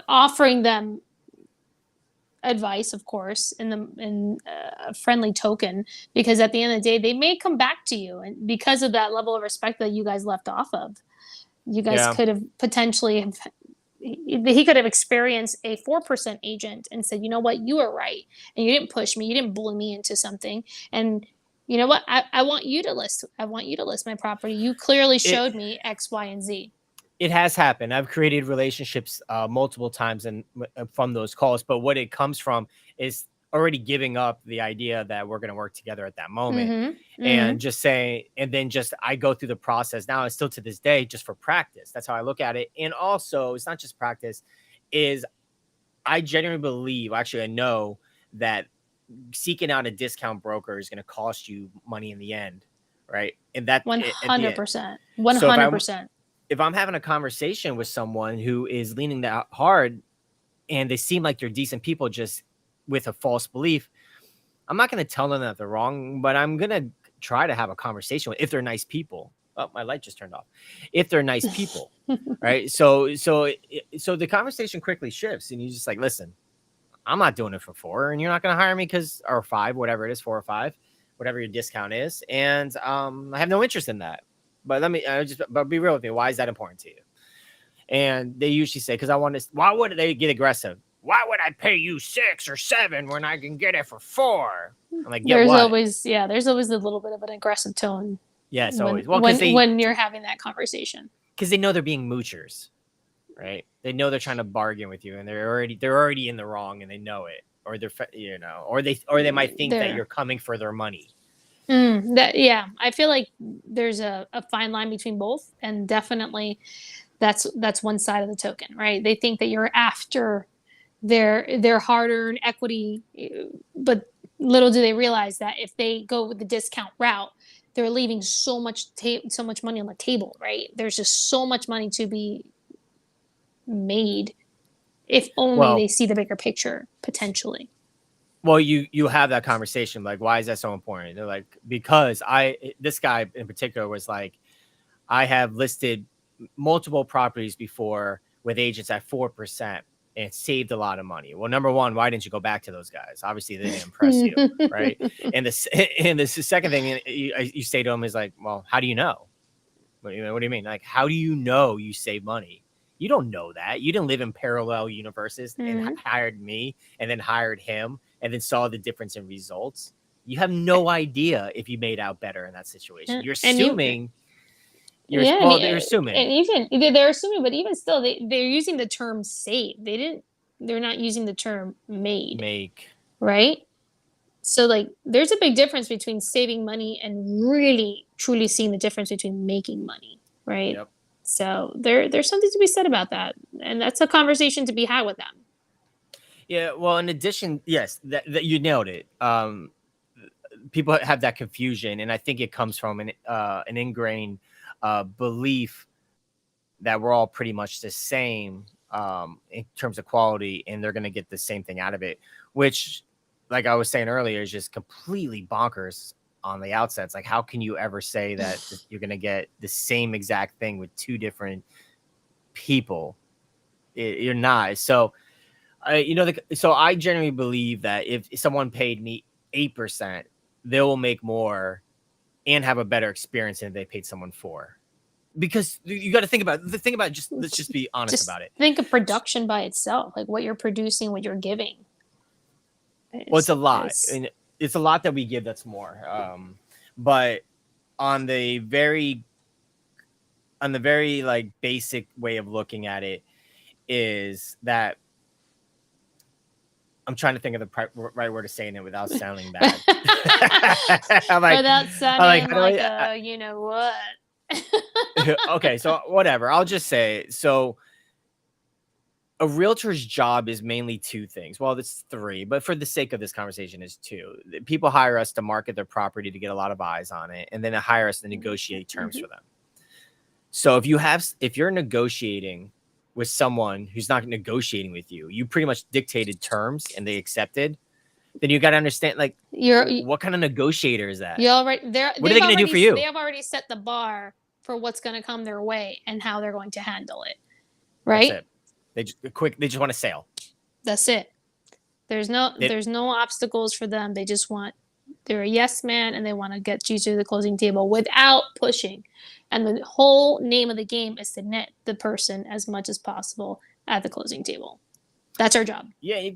Speaker 2: offering them advice, of course, in a friendly token, because at the end of the day, they may come back to you, and because of that level of respect that you guys left off of, you guys could have potentially he could have experienced a 4% agent and said, "You know what, you were right, and you didn't push me, you didn't bully me into something," and you know what? I want you to list. I want you to list my property. You clearly showed me X, Y, and Z.
Speaker 1: It has happened. I've created relationships multiple times and from those calls, but what it comes from is already giving up the idea that we're going to work together at that moment, and just saying, and then just I go through the process now. It's still to this day just for practice. That's how I look at it. And also, it's not just practice. Is I genuinely believe, actually, I know that seeking out a discount broker is going to cost you money in the end, right? And that
Speaker 2: 100%, 100%.
Speaker 1: If I'm having a conversation with someone who is leaning that hard and they seem like they're decent people just with a false belief, I'm not going to tell them that they're wrong, but I'm going to try to have a conversation with, if they're nice people. Oh, my light just turned off. If they're nice people, right? So the conversation quickly shifts and you just like, listen, I'm not doing it for 4 and you're not going to hire me or 5, whatever it is, 4 or 5, whatever your discount is. And I have no interest in that. But but be real with me. Why is that important to you? And they usually say, because I want to. Why would they get aggressive? Why would I pay you 6 or 7 when I can get it for 4? I'm like,
Speaker 2: there's always a little bit of an aggressive tone.
Speaker 1: Yes,
Speaker 2: always. Well, when you're having that conversation,
Speaker 1: because they know they're being moochers, right? They know they're trying to bargain with you, and they're already in the wrong, and they know it, or they might think that you're coming for their money.
Speaker 2: I feel like there's a fine line between both, and definitely that's one side of the token, right? They think that you're after their hard-earned equity, but little do they realize that if they go with the discount route, they're leaving so much money on the table, right? There's just so much money to be made if only they see the bigger picture potentially.
Speaker 1: Well, you have that conversation, like, why is that so important? They're like, because this guy in particular was like, I have listed multiple properties before with agents at 4% and saved a lot of money. Well, number one, why didn't you go back to those guys? Obviously, they didn't impress you, right? And the second thing you say to them is like, well, how do you know? What do you mean? Like, how do you know you save money? You don't know that. You didn't live in parallel universes and hired me and then hired him and then saw the difference in results. You have no idea if you made out better in that situation. You're assuming. They're assuming.
Speaker 2: And they're assuming, but even still, they're using the term save. They're not using the term make. Right? So like there's a big difference between saving money and really truly seeing the difference between making money, right?
Speaker 1: Yep.
Speaker 2: So there's something to be said about that. And that's a conversation to be had with them.
Speaker 1: Yeah, well, in addition, yes, that you nailed it. People have that confusion, and I think it comes from an ingrained belief that we're all pretty much the same in terms of quality, and they're going to get the same thing out of it, which, like I was saying earlier, is just completely bonkers on the outset. It's like, how can you ever say that you're going to get the same exact thing with 2 different people? You're not. So, so I genuinely believe that if someone paid me 8%, they will make more and have a better experience than if they paid someone 4. Because you got to think about let's just be honest about it.
Speaker 2: Think of production by itself, like what you're producing, what you're giving.
Speaker 1: It's a lot. It's a lot that we give that's more. But on the very like basic way of looking at it is that I'm trying to think of the right word of saying it without sounding bad.
Speaker 2: Without sounding like you know what.
Speaker 1: Okay, so whatever. I'll just say, so a realtor's job is mainly 2 things. Well, it's 3, but for the sake of this conversation, is 2. People hire us to market their property to get a lot of eyes on it, and then they hire us to negotiate terms for them. So if you're negotiating with someone who's not negotiating with you, you pretty much dictated terms and they accepted, then you got to understand, like, what kind of negotiator is that?
Speaker 2: What are they going to do for you? They have already set the bar for what's going to come their way and how they're going to handle it. Right?
Speaker 1: That's it. They just want to sale.
Speaker 2: That's it. There's no obstacles for them. They're a yes man and they want to get you to the closing table without pushing. And the whole name of the game is to net the person as much as possible at the closing table. That's our job.
Speaker 1: Yeah,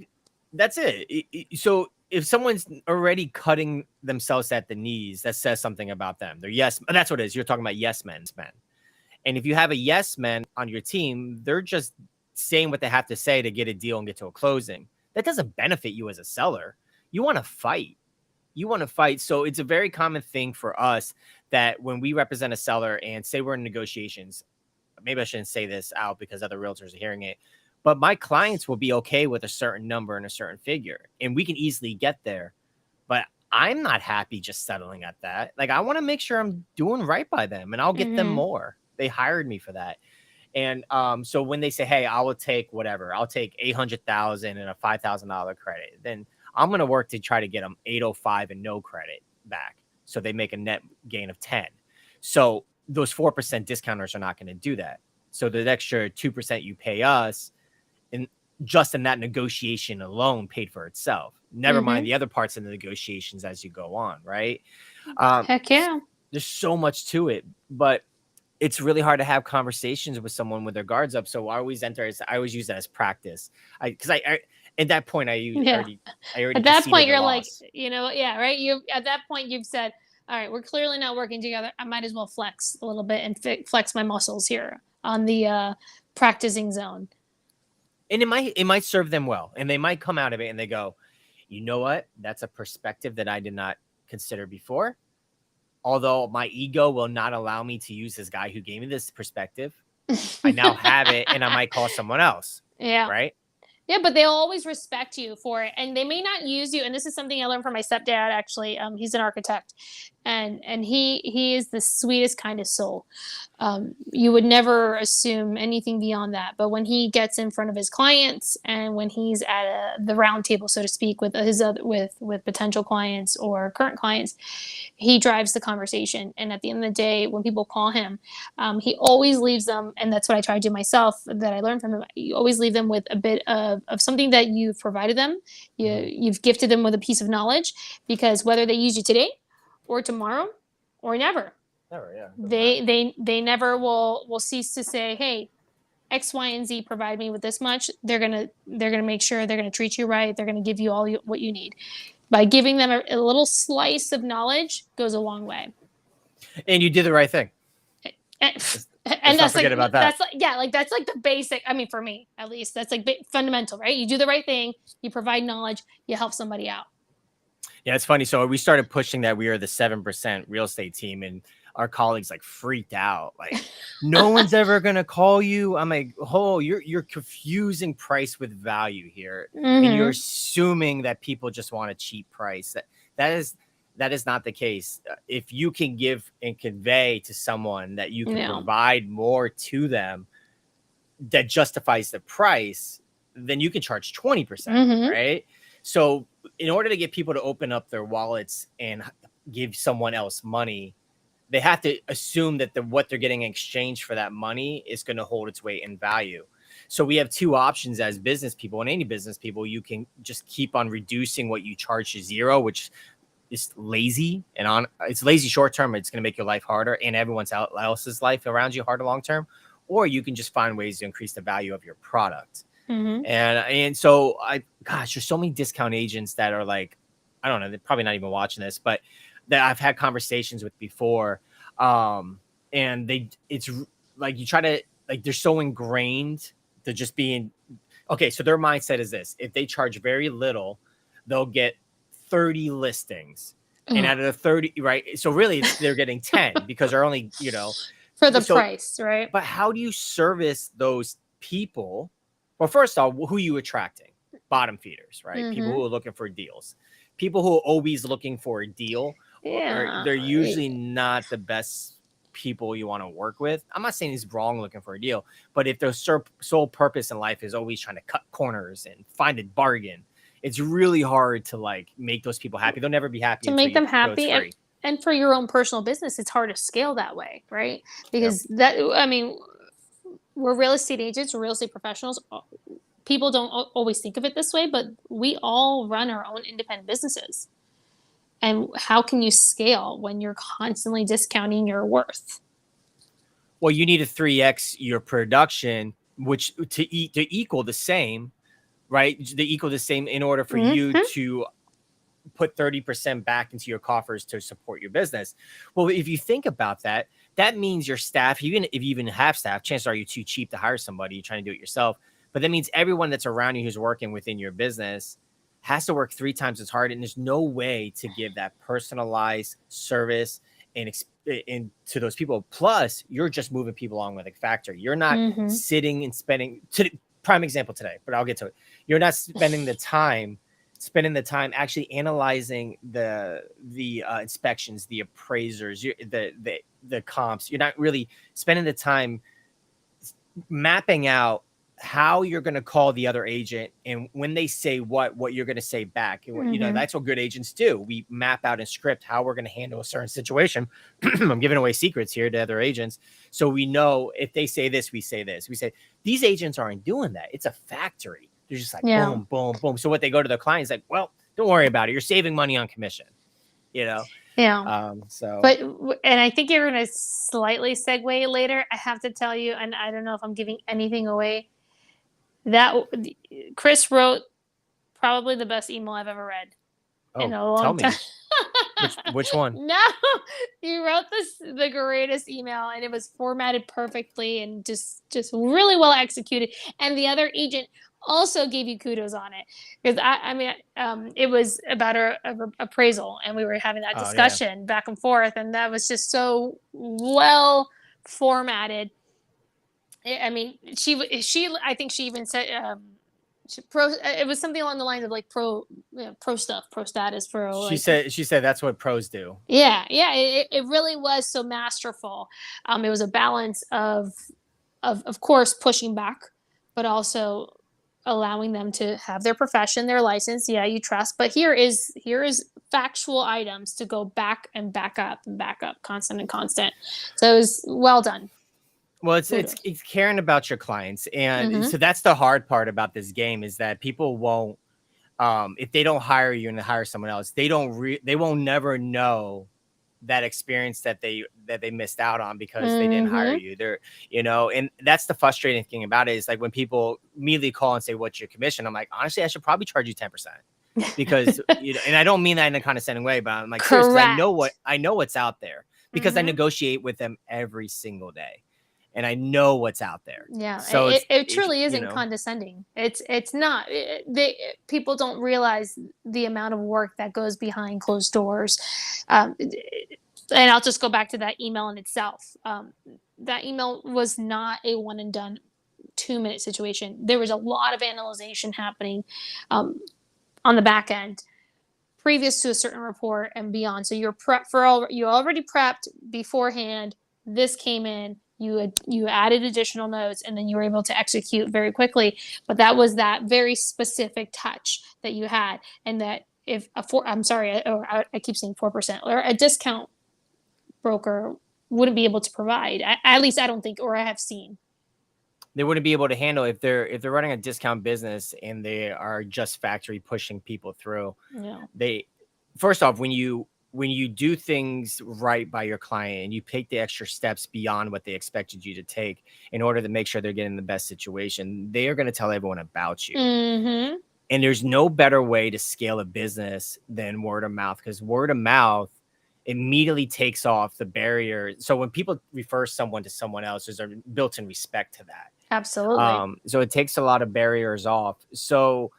Speaker 1: that's it. So if someone's already cutting themselves at the knees, that says something about them. They're yes, that's what it is. You're talking about yes men. And if you have a yes man on your team, they're just saying what they have to say to get a deal and get to a closing. That doesn't benefit you as a seller. You want to fight. So it's a very common thing for us that when we represent a seller and say we're in negotiations, maybe I shouldn't say this out because other realtors are hearing it, but my clients will be okay with a certain number and a certain figure, and we can easily get there. But I'm not happy just settling at that. Like, I want to make sure I'm doing right by them, and I'll get them more. They hired me for that. And so when they say, hey, I will take whatever, I'll take $800,000 and a $5,000 credit, then I'm going to work to try to get them 805 and no credit back. So they make a net gain of 10. So those 4% discounters are not going to do that. So the extra 2% you pay us, and just in that negotiation alone paid for itself. Never mind the other parts of the negotiations as you go on, right?
Speaker 2: Heck yeah.
Speaker 1: There's so much to it, but it's really hard to have conversations with someone with their guards up. So I always use that as practice. Because I at that point I already
Speaker 2: at that point you're like, right? At that point you've said, all right, we're clearly not working together. I might as well flex a little bit and flex my muscles here on the practicing zone.
Speaker 1: And it might serve them well, and they might come out of it and they go, you know what? That's a perspective that I did not consider before. Although my ego will not allow me to use this guy who gave me this perspective, I now have it, and I might call someone else.
Speaker 2: Yeah.
Speaker 1: Right.
Speaker 2: Yeah, but they'll always respect you for it, and they may not use you. And this is something I learned from my stepdad. Actually, he's an architect, and he is the sweetest, kindest soul. You would never assume anything beyond that. But when he gets in front of his clients, and when he's at the round table, so to speak, with with potential clients or current clients, he drives the conversation. And at the end of the day, when people call him, he always leaves them, and that's what I try to do myself. That I learned from him. You always leave them with a bit of something that you've provided them. You've gifted them with a piece of knowledge, because whether they use you today or tomorrow or never,
Speaker 1: yeah,
Speaker 2: they never will cease to say, hey, X, Y, and Z provide me with this much. They're gonna make sure they're gonna treat you right. They're gonna give you what you need. By giving them a little slice of knowledge goes a long way.
Speaker 1: And you did the right thing.
Speaker 2: And that's forget about that. That's like the basic. I mean, for me at least, that's like fundamental, right? You do the right thing. You provide knowledge. You help somebody out.
Speaker 1: Yeah, it's funny. So we started pushing that we are the 7% real estate team, and our colleagues like freaked out. Like, no one's ever gonna call you. I'm like, oh, you're confusing price with value here, and you're assuming that people just want a cheap price. That is not the case. If you can give and convey to someone that you can provide more to them that justifies the price, then you can charge 20%, right? So in order to get people to open up their wallets and give someone else money, they have to assume that what they're getting in exchange for that money is going to hold its weight in value. So we have two options as business people, and any business people. You can just keep on reducing what you charge to zero, which is lazy, and it's lazy short term. It's going to make your life harder and everyone else's life around you harder long term. Or you can just find ways to increase the value of your product. And so there's so many discount agents that are like, I don't know, they're probably not even watching this, but that I've had conversations with before. And it's like, you try to, like, they're so ingrained to just being, okay. So their mindset is this: if they charge very little, they'll get 30 listings. And out of the 30, right? So really they're getting 10 because they're only,
Speaker 2: for the price, right?
Speaker 1: But how do you service those people? Well, first off, who are you attracting? Bottom feeders, right? People who are looking for deals. People who are always looking for a deal. They're usually not the best people you want to work with. I'm not saying it's wrong looking for a deal, but if their sole purpose in life is always trying to cut corners and find a bargain, it's really hard to like make those people happy. They'll never be happy
Speaker 2: to make them happy. And for your own personal business, it's hard to scale that way, right? Because we're real estate agents, we're real estate professionals. People don't always think of it this way, but we all run our own independent businesses. And how can you scale when you're constantly discounting your worth?
Speaker 1: Well, you need to 3x your production, which to equal the same, right? To equal the same in order for you to put 30% back into your coffers to support your business. Well, if you think about that, that means your staff, even if you even have staff, chances are you're too cheap to hire somebody, you're trying to do it yourself. But that means everyone that's around you who's working within your business has to work 3 times as hard. And there's no way to give that personalized service and to those people. Plus, you're just moving people along with a factory. You're not sitting and spending, prime example today, but I'll get to it. You're not spending the time actually analyzing the inspections, the appraisers, the comps. You're not really spending the time mapping out how you're going to call the other agent, and when they say what you're going to say back. And you know, that's what good agents do. We map out and script how we're going to handle a certain situation. I'm giving away secrets here to other agents. So we know if they say this, we say this. We say these agents aren't doing that. It's a factory. They're just like boom, boom, boom. So what they go to the client is like, well, don't worry about it. You're saving money on commission, you know?
Speaker 2: Yeah. And I think you're going to slightly segue later. I have to tell you, and I don't know if I'm giving anything away, that Chris wrote probably the best email I've ever read in a long time.
Speaker 1: Which one?
Speaker 2: No, you wrote the greatest email, and it was formatted perfectly and just really well executed. And the other agent also gave you kudos on it, because I mean, it was about a appraisal, and we were having that discussion back and forth, and that was just so well formatted. I mean, she I think she even said it was something along the lines of like pro status.
Speaker 1: She said that's what pros do.
Speaker 2: Yeah. It really was so masterful. It was a balance of course pushing back, but also allowing them to have their profession, their license. Yeah, you trust, but here is factual items to go back and back up, constant. So it was well done.
Speaker 1: Well, it's caring about your clients. And so that's the hard part about this game, is that people won't, if they don't hire you and they hire someone else, they won't never know that experience that they missed out on because they didn't hire you. They're, you know, and that's the frustrating thing about it, is like when people immediately call and say, what's your commission? I'm like, honestly, I should probably charge you 10%. Because, you know, and I don't mean that in a condescending way, but I'm like, seriously, I know what's out there, because I negotiate with them every single day. And I know what's out there.
Speaker 2: Yeah, so it truly isn't condescending. It's not. People don't realize the amount of work that goes behind closed doors. And I'll just go back to that email in itself. That email was not a one and done 2-minute situation. There was a lot of analyzation happening on the back end, previous to a certain report and beyond. So you're you already prepped beforehand. This came in. You added additional notes, and then you were able to execute very quickly. But that was that very specific touch that you had, and that if I keep saying 4%, or a discount broker wouldn't be able to provide. At least I don't think, or I have seen.
Speaker 1: They wouldn't be able to handle if they're running a discount business and they are just factory pushing people through.
Speaker 2: Yeah.
Speaker 1: First off, when you do things right by your client and you take the extra steps beyond what they expected you to take in order to make sure they're getting the best situation, they are going to tell everyone about you. And there's no better way to scale a business than word of mouth, because word of mouth immediately takes off the barrier. So when people refer someone to someone else, there's a built-in respect to that.
Speaker 2: Absolutely.
Speaker 1: So it takes a lot of barriers off. So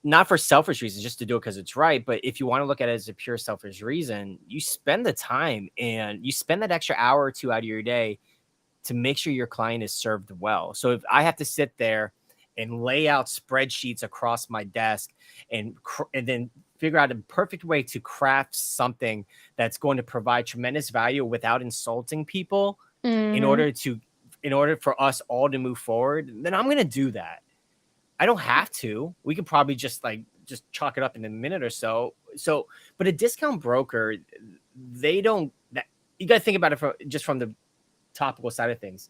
Speaker 1: not for selfish reasons, just to do it because it's right. But if you want to look at it as a pure selfish reason, you spend the time and you spend that extra hour or 2 out of your day to make sure your client is served well. So if I have to sit there and lay out spreadsheets across my desk and then figure out a perfect way to craft something that's going to provide tremendous value without insulting people in order for us all to move forward, then I'm going to do that. I don't have to. We could probably just chalk it up in a minute or so. But a discount broker, you got to think about it from the topical side of things.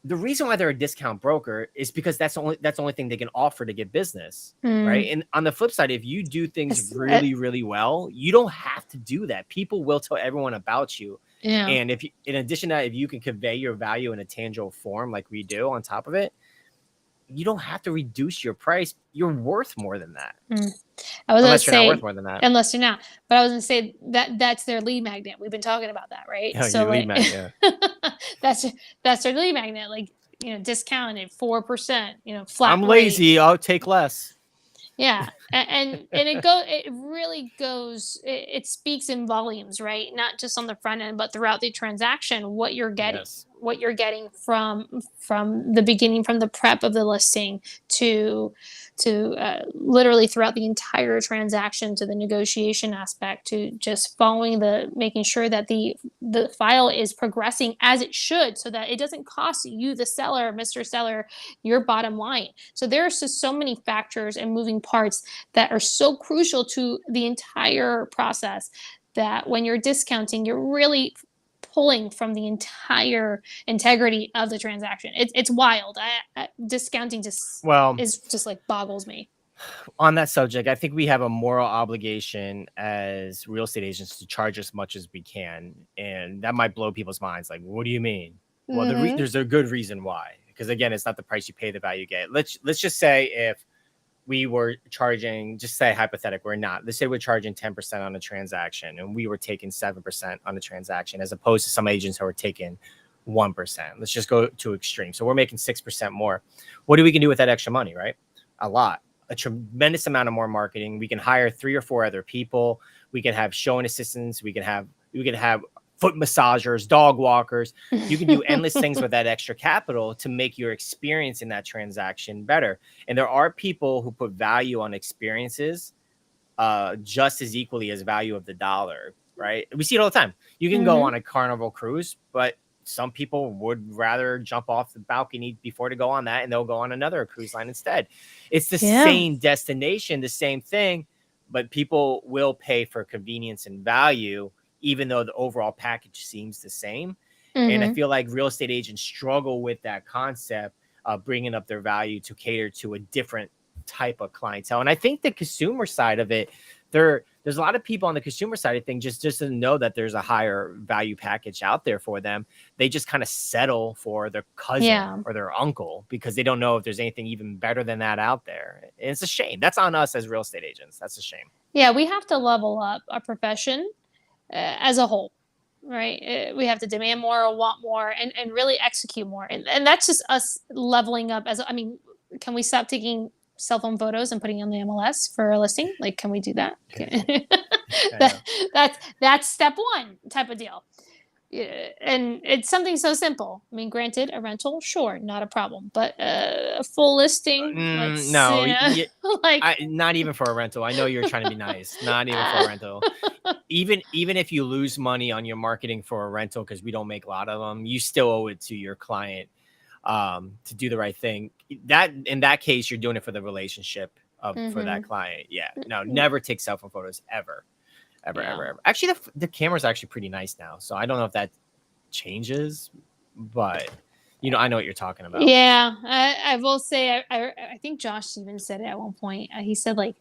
Speaker 1: The reason why they're a discount broker is because that's the only thing they can offer to get business, right? And on the flip side, if you do things really, really well, you don't have to do that. People will tell everyone about you. Yeah. And in addition to that, if you can convey your value in a tangible form like we do on top of it, you don't have to reduce your price. You're worth more than that.
Speaker 2: I was
Speaker 1: Unless you're not
Speaker 2: say,
Speaker 1: worth more than that.
Speaker 2: unless you're not. But I was gonna say that's their lead magnet. We've been talking about that, right?
Speaker 1: Yeah,
Speaker 2: So
Speaker 1: your lead
Speaker 2: like,
Speaker 1: magnet.
Speaker 2: that's their lead magnet. Like, discounted 4%. Flat
Speaker 1: I'm
Speaker 2: rate.
Speaker 1: lazy. I'll take less.
Speaker 2: Yeah, and it really goes. It speaks in volumes, right? Not just on the front end, but throughout the transaction, what you're getting,
Speaker 1: Yes.
Speaker 2: from the beginning, from the prep of the listing to literally throughout the entire transaction, to the negotiation aspect, to just making sure that the file is progressing as it should, so that it doesn't cost you, the seller, Mr. Seller, your bottom line. So there's just so many factors and moving parts that are so crucial to the entire process, that when you're discounting, you're really pulling from the entire integrity of the transaction. It's wild. Discounting just like boggles me.
Speaker 1: On that subject, I think we have a moral obligation as real estate agents to charge as much as we can, and that might blow people's minds. Like, what do you mean? Well, there's a good reason why. Because again, it's not the price you pay, the value you get. Let's just say if we were charging, just say hypothetical, we're not. Let's say we're charging 10% on a transaction, and we were taking 7% on the transaction, as opposed to some agents who are taking 1%. Let's just go to extreme. So we're making 6% more. What we can do with that extra money, right? A lot. A tremendous amount of more marketing. We can hire 3 or 4 other people. We can have showing assistants. We can have foot massagers, dog walkers. You can do endless things with that extra capital to make your experience in that transaction better. And there are people who put value on experiences just as equally as value of the dollar, right? We see it all the time. You can go on a Carnival cruise, but some people would rather jump off the balcony before to go on that, and they'll go on another cruise line instead. It's the same destination, the same thing, but people will pay for convenience and value, even though the overall package seems the same. And I feel like real estate agents struggle with that concept of bringing up their value to cater to a different type of clientele. And I think the consumer side of it, there's a lot of people on the consumer side of things just doesn't know that there's a higher value package out there for them. They just kind of settle for their cousin or their uncle because they don't know if there's anything even better than that out there. And it's a shame. That's on us as real estate agents. That's a shame.
Speaker 2: Yeah, we have to level up our profession as a whole, right? We have to demand more or want more, and really execute more. And that's just us leveling up. Can we stop taking cell phone photos and putting on the MLS for a listing? Like, can we do that? That's step one type of deal. And it's something so simple. I mean, granted, a rental, sure, not a problem, but a full listing,
Speaker 1: not even for a rental. I know you're trying to be nice. Not even for a rental. Even if you lose money on your marketing for a rental, because we don't make a lot of them, you still owe it to your client to do the right thing. That in that case, you're doing it for the relationship for that client. Yeah, no, never take cell phone photos ever. Actually, the camera's actually pretty nice now, so I don't know if that changes, but I know what you're talking about.
Speaker 2: Yeah, I will say, I think Josh even said it at one point. He said like,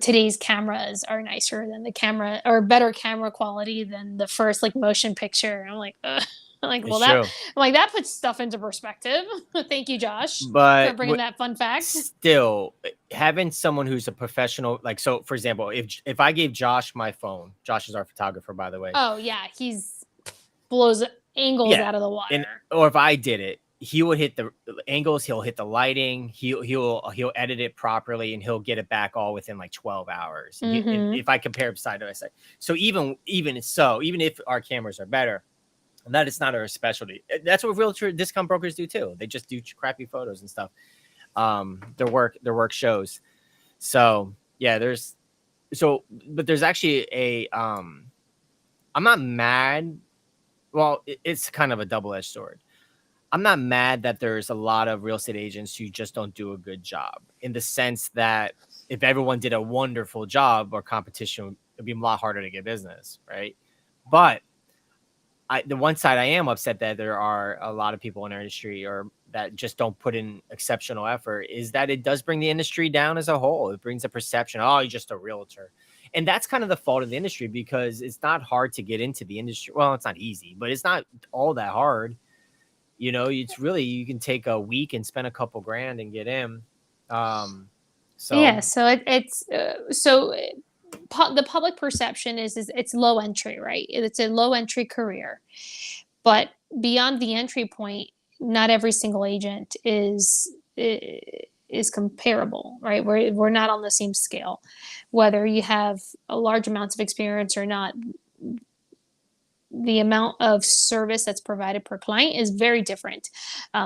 Speaker 2: today's cameras are nicer than the camera, or better camera quality than the first like motion picture. And I'm like, ugh. That puts stuff into perspective. Thank you, Josh, for bringing that fun fact.
Speaker 1: Still, having someone who's a professional, like, so for example, if I gave Josh my phone, Josh is our photographer, by the way.
Speaker 2: Oh yeah, he's blows angles out of the water.
Speaker 1: Or if I did it, he would hit the angles, he'll hit the lighting, he'll edit it properly, and he'll get it back all within like 12 hours. If I compare side by side. So even if our cameras are better, and that is not our specialty. That's what realtor discount brokers do too. They just do crappy photos and stuff. Their work shows. So yeah, but there's actually I'm not mad. Well, it's kind of a double-edged sword. I'm not mad that there's a lot of real estate agents who just don't do a good job, in the sense that if everyone did a wonderful job, or competition, it'd be a lot harder to get business, right? But the one side I am upset that there are a lot of people in our industry that just don't put in exceptional effort, is that it does bring the industry down as a whole. It brings a perception, oh, you're just a realtor. And that's kind of the fault of the industry, because it's not hard to get into the industry. Well, it's not easy, but it's not all that hard. You know, it's really, you can take a week and spend a couple grand and get in.
Speaker 2: Yeah,
Speaker 1: So
Speaker 2: so the public perception is it's low entry, right? It's a low entry career, but beyond the entry point, not every single agent is comparable, right? We're not on the same scale, whether you have a large amounts of experience or not. The amount of service that's provided per client is very different.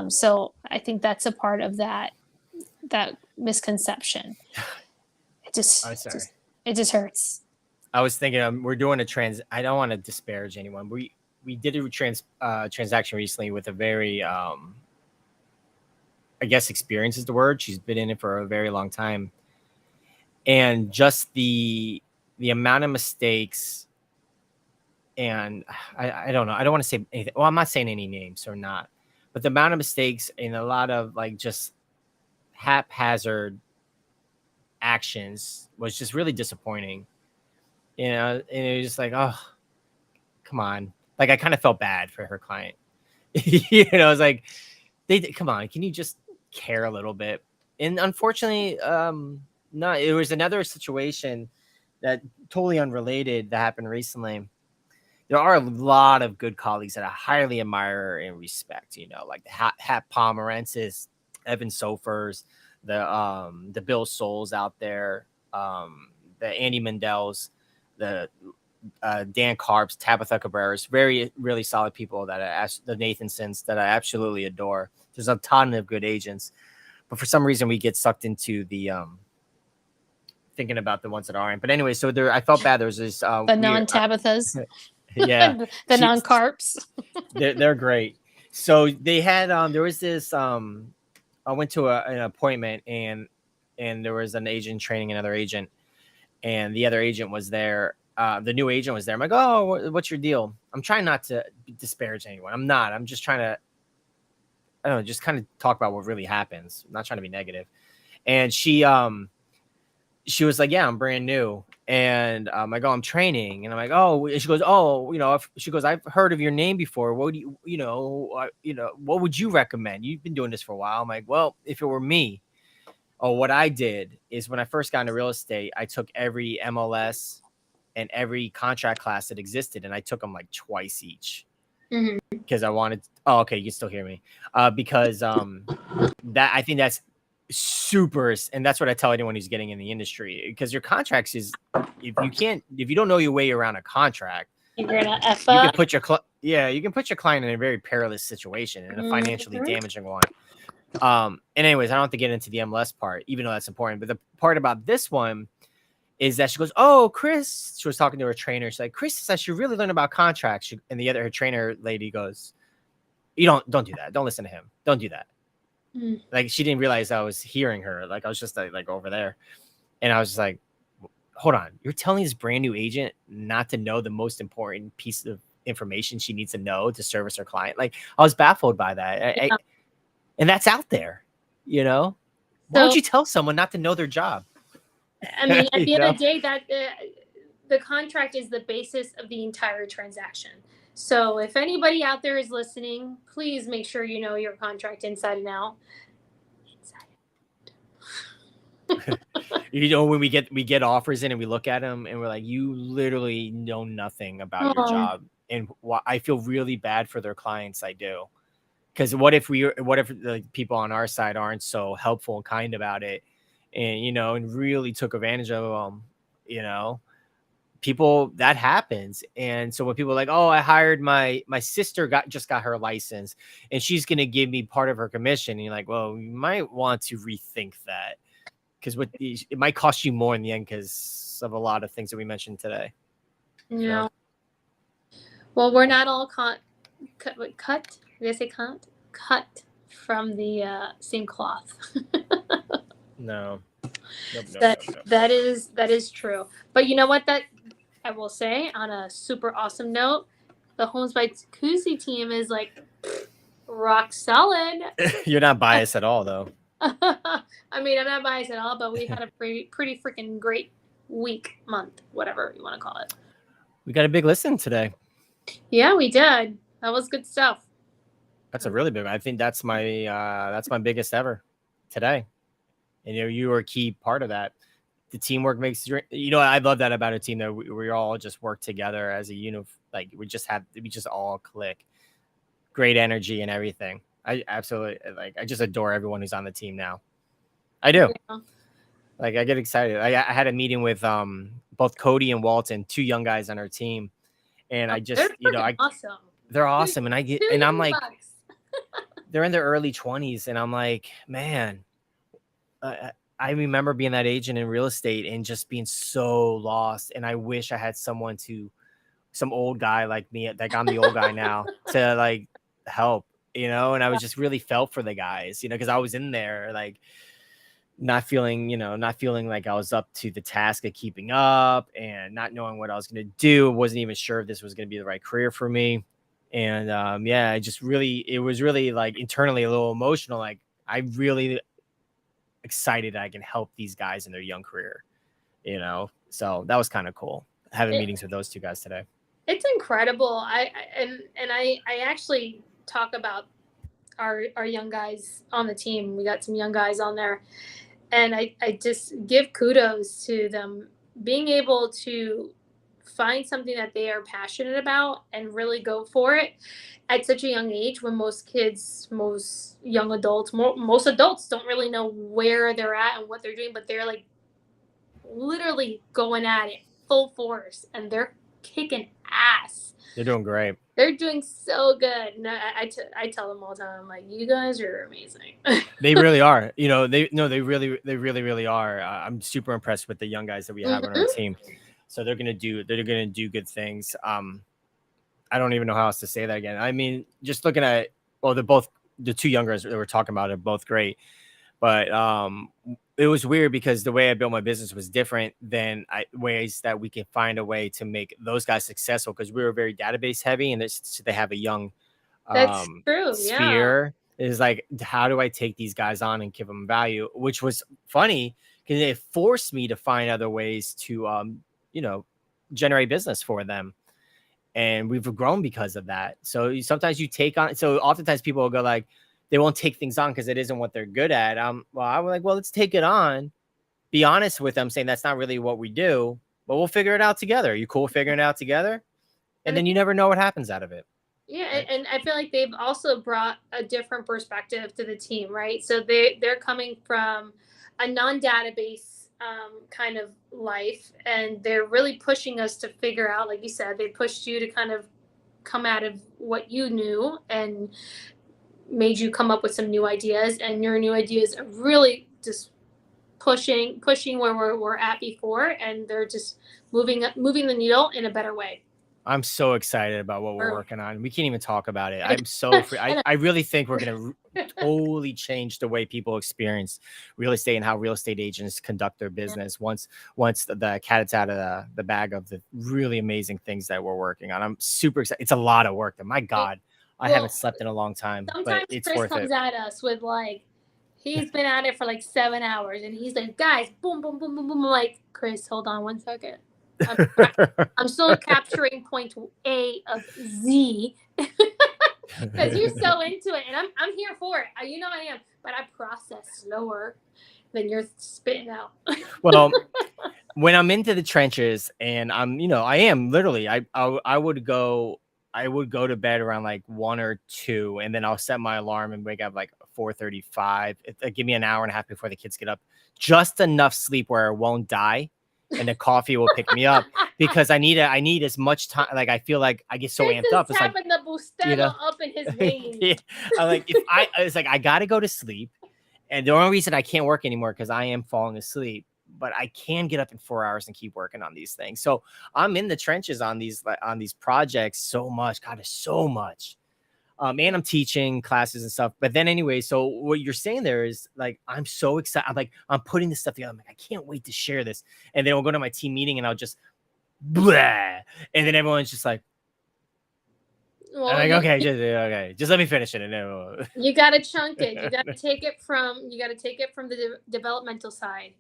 Speaker 2: So I think that's a part of that misconception. It
Speaker 1: I'm sorry.
Speaker 2: it just hurts.
Speaker 1: I was thinking we're doing I don't want to disparage anyone. We did a transaction recently with a very I guess experience is the word. She's been in it for a very long time. And just the amount of mistakes, and I don't know. I don't want to say anything. Well, I'm not saying any names or not, but the amount of mistakes and a lot of like just haphazard actions was just really disappointing. You know, and it was just like, oh, come on. Like I kind of felt bad for her client. You know, I was like, come on, can you just care a little bit? And unfortunately, no, it was another situation that totally unrelated that happened recently. There are a lot of good colleagues that I highly admire and respect, you know, like the Hat Pomerances, Evan Sofers, the Bill Souls out there, the Andy Mendel's, the Dan Carps, Tabitha Cabrera's, really solid people that the Nathansons that I absolutely adore. There's a ton of good agents, but for some reason we get sucked into the thinking about the ones that aren't. But anyway, so I felt bad. There was this
Speaker 2: The non-Tabithas.
Speaker 1: Yeah,
Speaker 2: the non-carps.
Speaker 1: they're great. So they had there was this I went to an appointment and there was an agent training another agent, and the other agent was there. The new agent was there. I'm like, oh, what's your deal? I'm trying not to disparage anyone. I'm not. I'm just trying to, I don't know, just kind of talk about what really happens. I'm not trying to be negative. And she was like, yeah, I'm brand new. And I'm like, oh, I'm training. And I'm like, oh, and she goes, oh, you know, she goes, I've heard of your name before. What do you know, what would you recommend? You've been doing this for a while. I'm like, well, if it were me, what I did is when I first got into real estate, I took every MLS and every contract class that existed, and I took them like twice each because I wanted. Oh, okay, you can still hear me. Because that I think that's super, and that's what I tell anyone who's getting in the industry, because your contracts is if you don't know your way around a contract,
Speaker 2: you're gonna F
Speaker 1: you
Speaker 2: up.
Speaker 1: can put you can put your client in a very perilous situation and a financially damaging one. And anyways, I don't have to get into the MLS part, even though that's important. But the part about this one is that she goes, oh, Chris, she was talking to her trainer. She's like, Chris, I should really learn about contracts. And her trainer lady goes, you don't do that. Don't listen to him. Don't do that. Like she didn't realize I was hearing her. Like I was just like over there. And I was just like, hold on. You're telling this brand new agent not to know the most important piece of information she needs to know to service her client. Like I was baffled by that. And that's out there, you know? Why would you tell someone not to know their job?
Speaker 2: I mean, at the end of the day, that the contract is the basis of the entire transaction. So if anybody out there is listening, please make sure you know your contract inside and out.
Speaker 1: You know, when we get offers in and we look at them and we're like, you literally know nothing about your job. And I feel really bad for their clients. I do. Because what if the people on our side aren't so helpful and kind about it, and you know, and really took advantage of them, you know, people, that happens. And so when people are like, oh, I hired my sister just got her license and she's gonna give me part of her commission, and you're like, well, you might want to rethink that, because it might cost you more in the end because of a lot of things that we mentioned today.
Speaker 2: Yeah. Well, we're not all cut. Did I say cut from the same cloth.
Speaker 1: No.
Speaker 2: That is true. But you know what? That I will say on a super awesome note, the Homes by Jacuzzi team is like rock solid.
Speaker 1: You're not biased at all, though.
Speaker 2: I mean, I'm not biased at all, but we had a pretty freaking great week, month, whatever you want to call it.
Speaker 1: We got a big listen today.
Speaker 2: Yeah, we did. That was good stuff.
Speaker 1: That's a really big one. I think that's my biggest ever today. And you were a key part of that. The teamwork makes I love that about a team that we all just work together as a unit. Like we just all click. Great energy and everything. I absolutely I just adore everyone who's on the team now. I do.
Speaker 2: Yeah.
Speaker 1: Like I get excited. I had a meeting with both Cody and Walton, 2 young guys on our team, and I just
Speaker 2: awesome.
Speaker 1: They're awesome, and I'm like,
Speaker 2: bucks.
Speaker 1: they're in their early 20s, and I'm like, man, I remember being that agent in real estate and just being so lost, and I wish I had some old guy like me, like I'm the old guy now, to like help, and I was just really felt for the guys, because I was in there like not feeling like I was up to the task of keeping up and not knowing what I was going to do. Wasn't even sure if this was going to be the right career for me. And it was really like internally a little emotional. Like I really excited I can help these guys in their young career, so that was kind of cool having meetings with those 2 guys today.
Speaker 2: It's incredible. I actually talk about our young guys on the team. We got some young guys on there, and I just give kudos to them being able to find something that they are passionate about and really go for it at such a young age, when most young adults, most adults don't really know where they're at and what they're doing, but they're like literally going at it full force, and they're kicking ass.
Speaker 1: They're doing great.
Speaker 2: They're doing so good. No, I tell them all the time, I'm like, you guys are amazing.
Speaker 1: They really are. They really are. I'm super impressed with the young guys that we have on our team. So they're gonna do good things. I don't even know how else to say that again. I mean, just looking at the 2 young guys that we're talking about are both great, but it was weird because the way I built my business was different than ways that we can find a way to make those guys successful, because we were very database heavy, and they have a young
Speaker 2: That's true.
Speaker 1: sphere. Yeah. Is like, how do I take these guys on and give them value? Which was funny because it forced me to find other ways to generate business for them. And we've grown because of that. So sometimes you take on, so oftentimes people will go like, they won't take things on because it isn't what they're good at. I'm like, well, let's take it on. Be honest with them, saying that's not really what we do, but we'll figure it out together. Are you cool with figuring it out together? And then you never know what happens out of it.
Speaker 2: Yeah, right? And I feel like they've also brought a different perspective to the team, right? So they're coming from a non-database kind of life, and they're really pushing us to figure out, like you said, they pushed you to kind of come out of what you knew and made you come up with some new ideas, and your new ideas are really just pushing where we're at before, and they're just moving the needle in a better way.
Speaker 1: I'm so excited about what we're working on. We can't even talk about it. I'm so free. I really think we're going to totally change the way people experience real estate and how real estate agents conduct their business once the cat's out of the bag of the really amazing things that we're working on. I'm super excited. It's a lot of work. My God, I haven't slept in a long time, but it's
Speaker 2: Chris
Speaker 1: worth it.
Speaker 2: Sometimes Chris comes at us with like, he's been at it for like 7 hours, and he's like, guys, boom, boom, boom, boom, boom. I'm like, Chris, hold on 1 second. I'm still capturing point A of Z because you're so into it, and I'm here for it. I am, but I process slower than you're spitting out.
Speaker 1: Well, when I'm into the trenches, and I'm, I am literally, I would go to bed around like 1 or 2, and then I'll set my alarm and wake up like 4:35. Give me an hour and a half before the kids get up, just enough sleep where I won't die. And the coffee will pick me up because I need as much time. Like I feel like I get so amped up. It's like
Speaker 2: the Bustelo up in his veins.
Speaker 1: Yeah. It's like I gotta go to sleep, and the only reason I can't work anymore because I am falling asleep. But I can get up in 4 hours and keep working on these things. So I'm in the trenches on these projects so much. God, there's so much. And I'm teaching classes and stuff. But then anyway, so what you're saying there is like, I'm so excited. I'm putting this stuff together. I'm like, I can't wait to share this. And then I'll go to my team meeting and I'll just blah. And then everyone's just like, well, I'm like, okay, just let me finish it. And then
Speaker 2: you got to chunk it. You got to take it from the developmental side.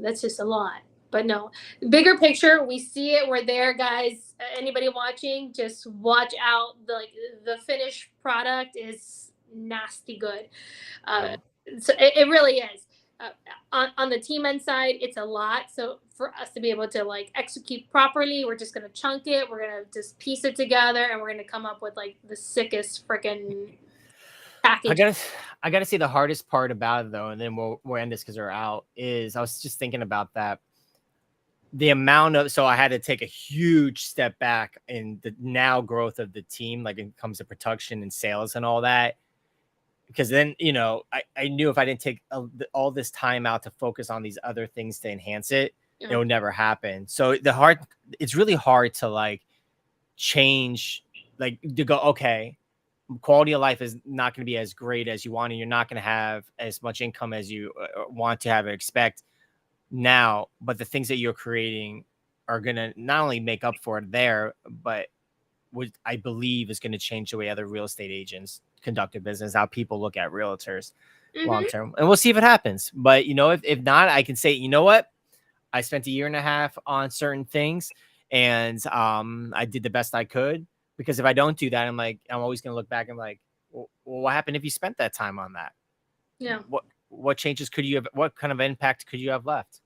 Speaker 2: That's just a lot. but no, bigger picture, we see it. We're there, guys. Anybody watching, just watch out. The finished product is nasty good. So it really is. On the team end side, it's a lot. So for us to be able to like execute properly, we're just gonna chunk it. We're gonna just piece it together, and we're gonna come up with like the sickest freaking package.
Speaker 1: I gotta say the hardest part about it though, and then we'll end this because we're out. Is I was just thinking about that. The amount of so I had to take a huge step back in the now growth of the team, like when it comes to production and sales and all that. Because then, you know, I knew if I didn't take all this time out to focus on these other things to enhance it, it would never happen. So it's really hard to like change, like to go, okay, quality of life is not going to be as great as you want, and you're not going to have as much income as you want to have or expect now. But the things that you're creating are going to not only make up for it there, but what I believe is going to change the way other real estate agents conduct their business, how people look at realtors long term. And we'll see if it happens. But, you know, if not, I can say, you know what? I spent 1.5 years on certain things, and I did the best I could. Because if I don't do that, I'm always going to look back and like, well, what happened if you spent that time on that?
Speaker 2: Yeah.
Speaker 1: What changes could you have? What kind of impact could you have left?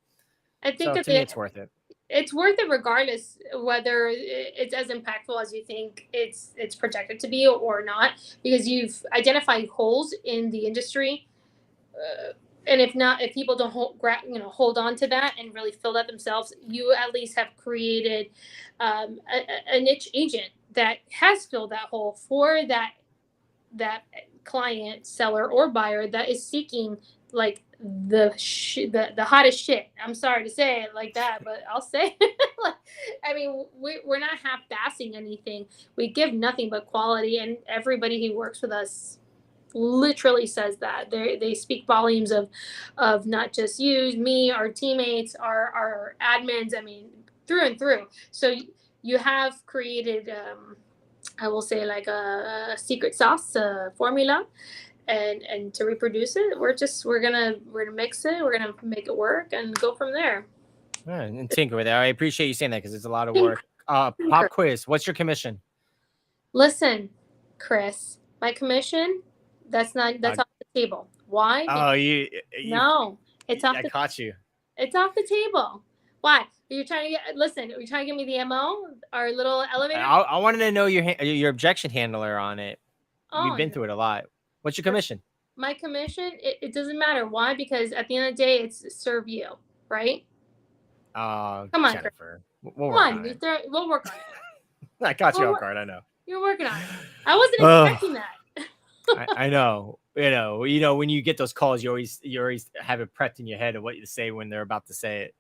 Speaker 2: I think
Speaker 1: to me, it's worth it.
Speaker 2: It's worth it regardless whether it's as impactful as you think it's projected to be or not, because you've identified holes in the industry, and if people don't hold on to that and really fill that themselves, you at least have created a niche agent that has filled that hole for that client, seller, or buyer that is seeking like the hottest shit. I'm sorry to say it like that, but I'll say like, I mean, we're not half-assing anything. We give nothing but quality, and everybody who works with us literally says that. They speak volumes of not just you, me, our teammates, our admins, I mean, through and through. So you have created I will say like a secret sauce formula, and to reproduce it, we're gonna mix it, we're gonna make it work and go from there.
Speaker 1: Yeah, and tinker with it. I appreciate you saying that because it's a lot of work. Pop quiz. What's your commission?
Speaker 2: Listen, Chris, my commission, that's off the table. Why?
Speaker 1: Oh,
Speaker 2: no, it's off.
Speaker 1: I caught you.
Speaker 2: It's off the table. Why? Are you trying to get me the MO, our little elevator?
Speaker 1: I wanted to know your objection handler on it. We've been through it a lot. What's your commission?
Speaker 2: My commission, it doesn't matter. Why? Because at the end of the day, it's to serve you, right?
Speaker 1: Come
Speaker 2: on,
Speaker 1: Jennifer.
Speaker 2: We'll work on it.
Speaker 1: I caught you off guard. I know.
Speaker 2: You're working on it. I wasn't expecting that.
Speaker 1: I know. You know, when you get those calls, you always have it prepped in your head of what to say when they're about to say it.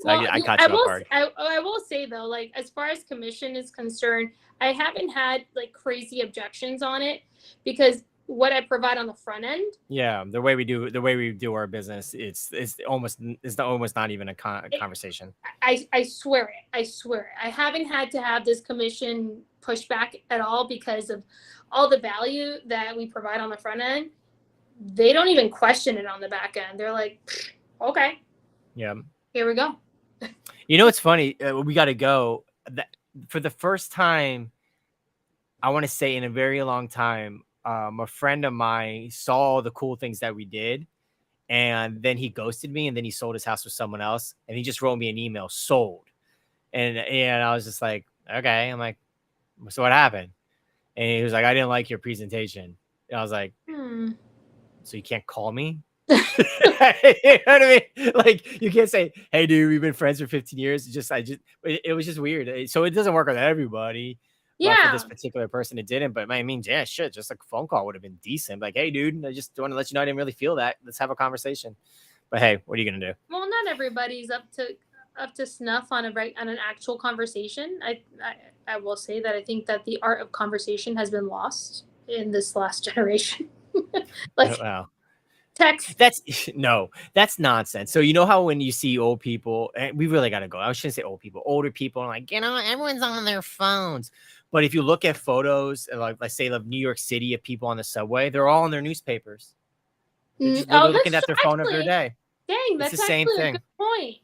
Speaker 1: So well, I caught you off guard.
Speaker 2: I will say though, like as far as commission is concerned, I haven't had like crazy objections on it, because what I provide on the front end.
Speaker 1: Yeah, the way we do our business, it's almost not even a conversation.
Speaker 2: I swear it. I haven't had to have this commission pushback at all because of all the value that we provide on the front end. They don't even question it on the back end. They're like, okay.
Speaker 1: Yeah.
Speaker 2: Here we go.
Speaker 1: You know, it's funny. We got to go. For the first time, I want to say in a very long time, a friend of mine saw all the cool things that we did, and then he ghosted me, and then he sold his house with someone else, and he just wrote me an email, sold. And I was just like, okay. I'm like, so what happened? And he was like, I didn't like your presentation. And I was like, so you can't call me? You know what I mean? Like, you can't say, hey dude, we've been friends for 15 years. It was just weird. So it doesn't work with everybody.
Speaker 2: Yeah.
Speaker 1: But for this particular person, it didn't. But I mean, yeah, shit, just a phone call would have been decent. Like, hey dude, I just want to let you know I didn't really feel that. Let's have a conversation. But hey, what are you gonna do?
Speaker 2: Well, not everybody's up to snuff on an actual conversation. I will say that I think that the art of conversation has been lost in this last generation. Like,
Speaker 1: wow.
Speaker 2: Text.
Speaker 1: That's nonsense. So you know how when you see old people, and we really got to go. I shouldn't say old people, older people, like, you know, everyone's on their phones. But if you look at photos, like let's say of New York City of people on the subway, they're all in their newspapers. They're just looking at their phone every day.
Speaker 2: Dang, that's
Speaker 1: the same thing.
Speaker 2: A good point.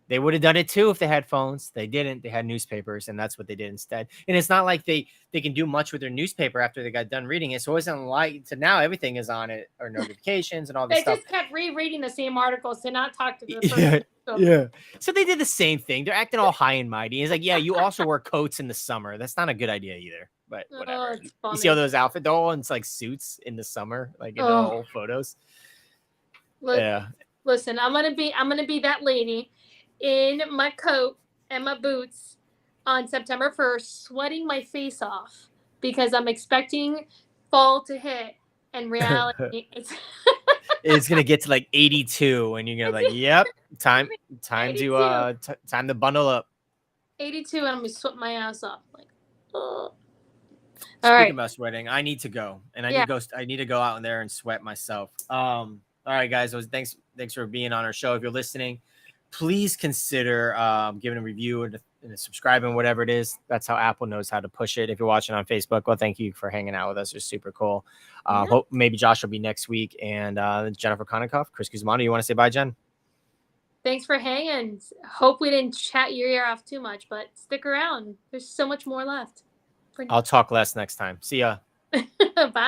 Speaker 1: They would have done it too if they had phones. They didn't. They had newspapers, and that's what they did instead. And it's not like they can do much with their newspaper after they got done reading it. So it wasn't like to now everything is on it or notifications and all this
Speaker 4: They
Speaker 1: stuff.
Speaker 4: just kept rereading the same articles to not talk to the
Speaker 1: Yeah,
Speaker 4: person. So-
Speaker 1: yeah. So they did the same thing. They're acting all high and mighty. It's like, yeah, you also wear coats in the summer. That's not a good idea either. But
Speaker 4: Oh,
Speaker 1: whatever.
Speaker 4: it's
Speaker 1: You see all
Speaker 4: funny.
Speaker 1: those outfits? They're all in like suits in the summer, like in the
Speaker 4: Oh.
Speaker 1: old photos.
Speaker 4: Look,
Speaker 1: Yeah.
Speaker 4: Listen, I'm gonna be that lady in my coat and my boots on September 1st, sweating my face off because I'm expecting fall to hit, and reality it's
Speaker 1: It's gonna get to like 82, and you're gonna be like, yep, time to
Speaker 4: 82.
Speaker 1: time to bundle up.
Speaker 4: 82, and I'm gonna sweat my ass off. Like, oh.
Speaker 1: Speaking
Speaker 4: right.
Speaker 1: about sweating, I need to go, and I
Speaker 4: Yeah.
Speaker 1: need to go out in there and sweat myself. All right, guys. Thanks for being on our show. If you're listening, please consider giving a review and subscribing, whatever it is. That's how Apple knows how to push it. If you're watching on Facebook, well, thank you for hanging out with us. It's super cool.
Speaker 4: Yeah.
Speaker 1: Hope maybe Josh will be next week, and Jennifer Konikoff, Chris Guzmano. You want to say bye, Jen?
Speaker 4: Thanks for hanging. Hope we didn't chat your ear off too much, but stick around. There's so much more left.
Speaker 1: I'll talk less next time. See ya.
Speaker 4: Bye.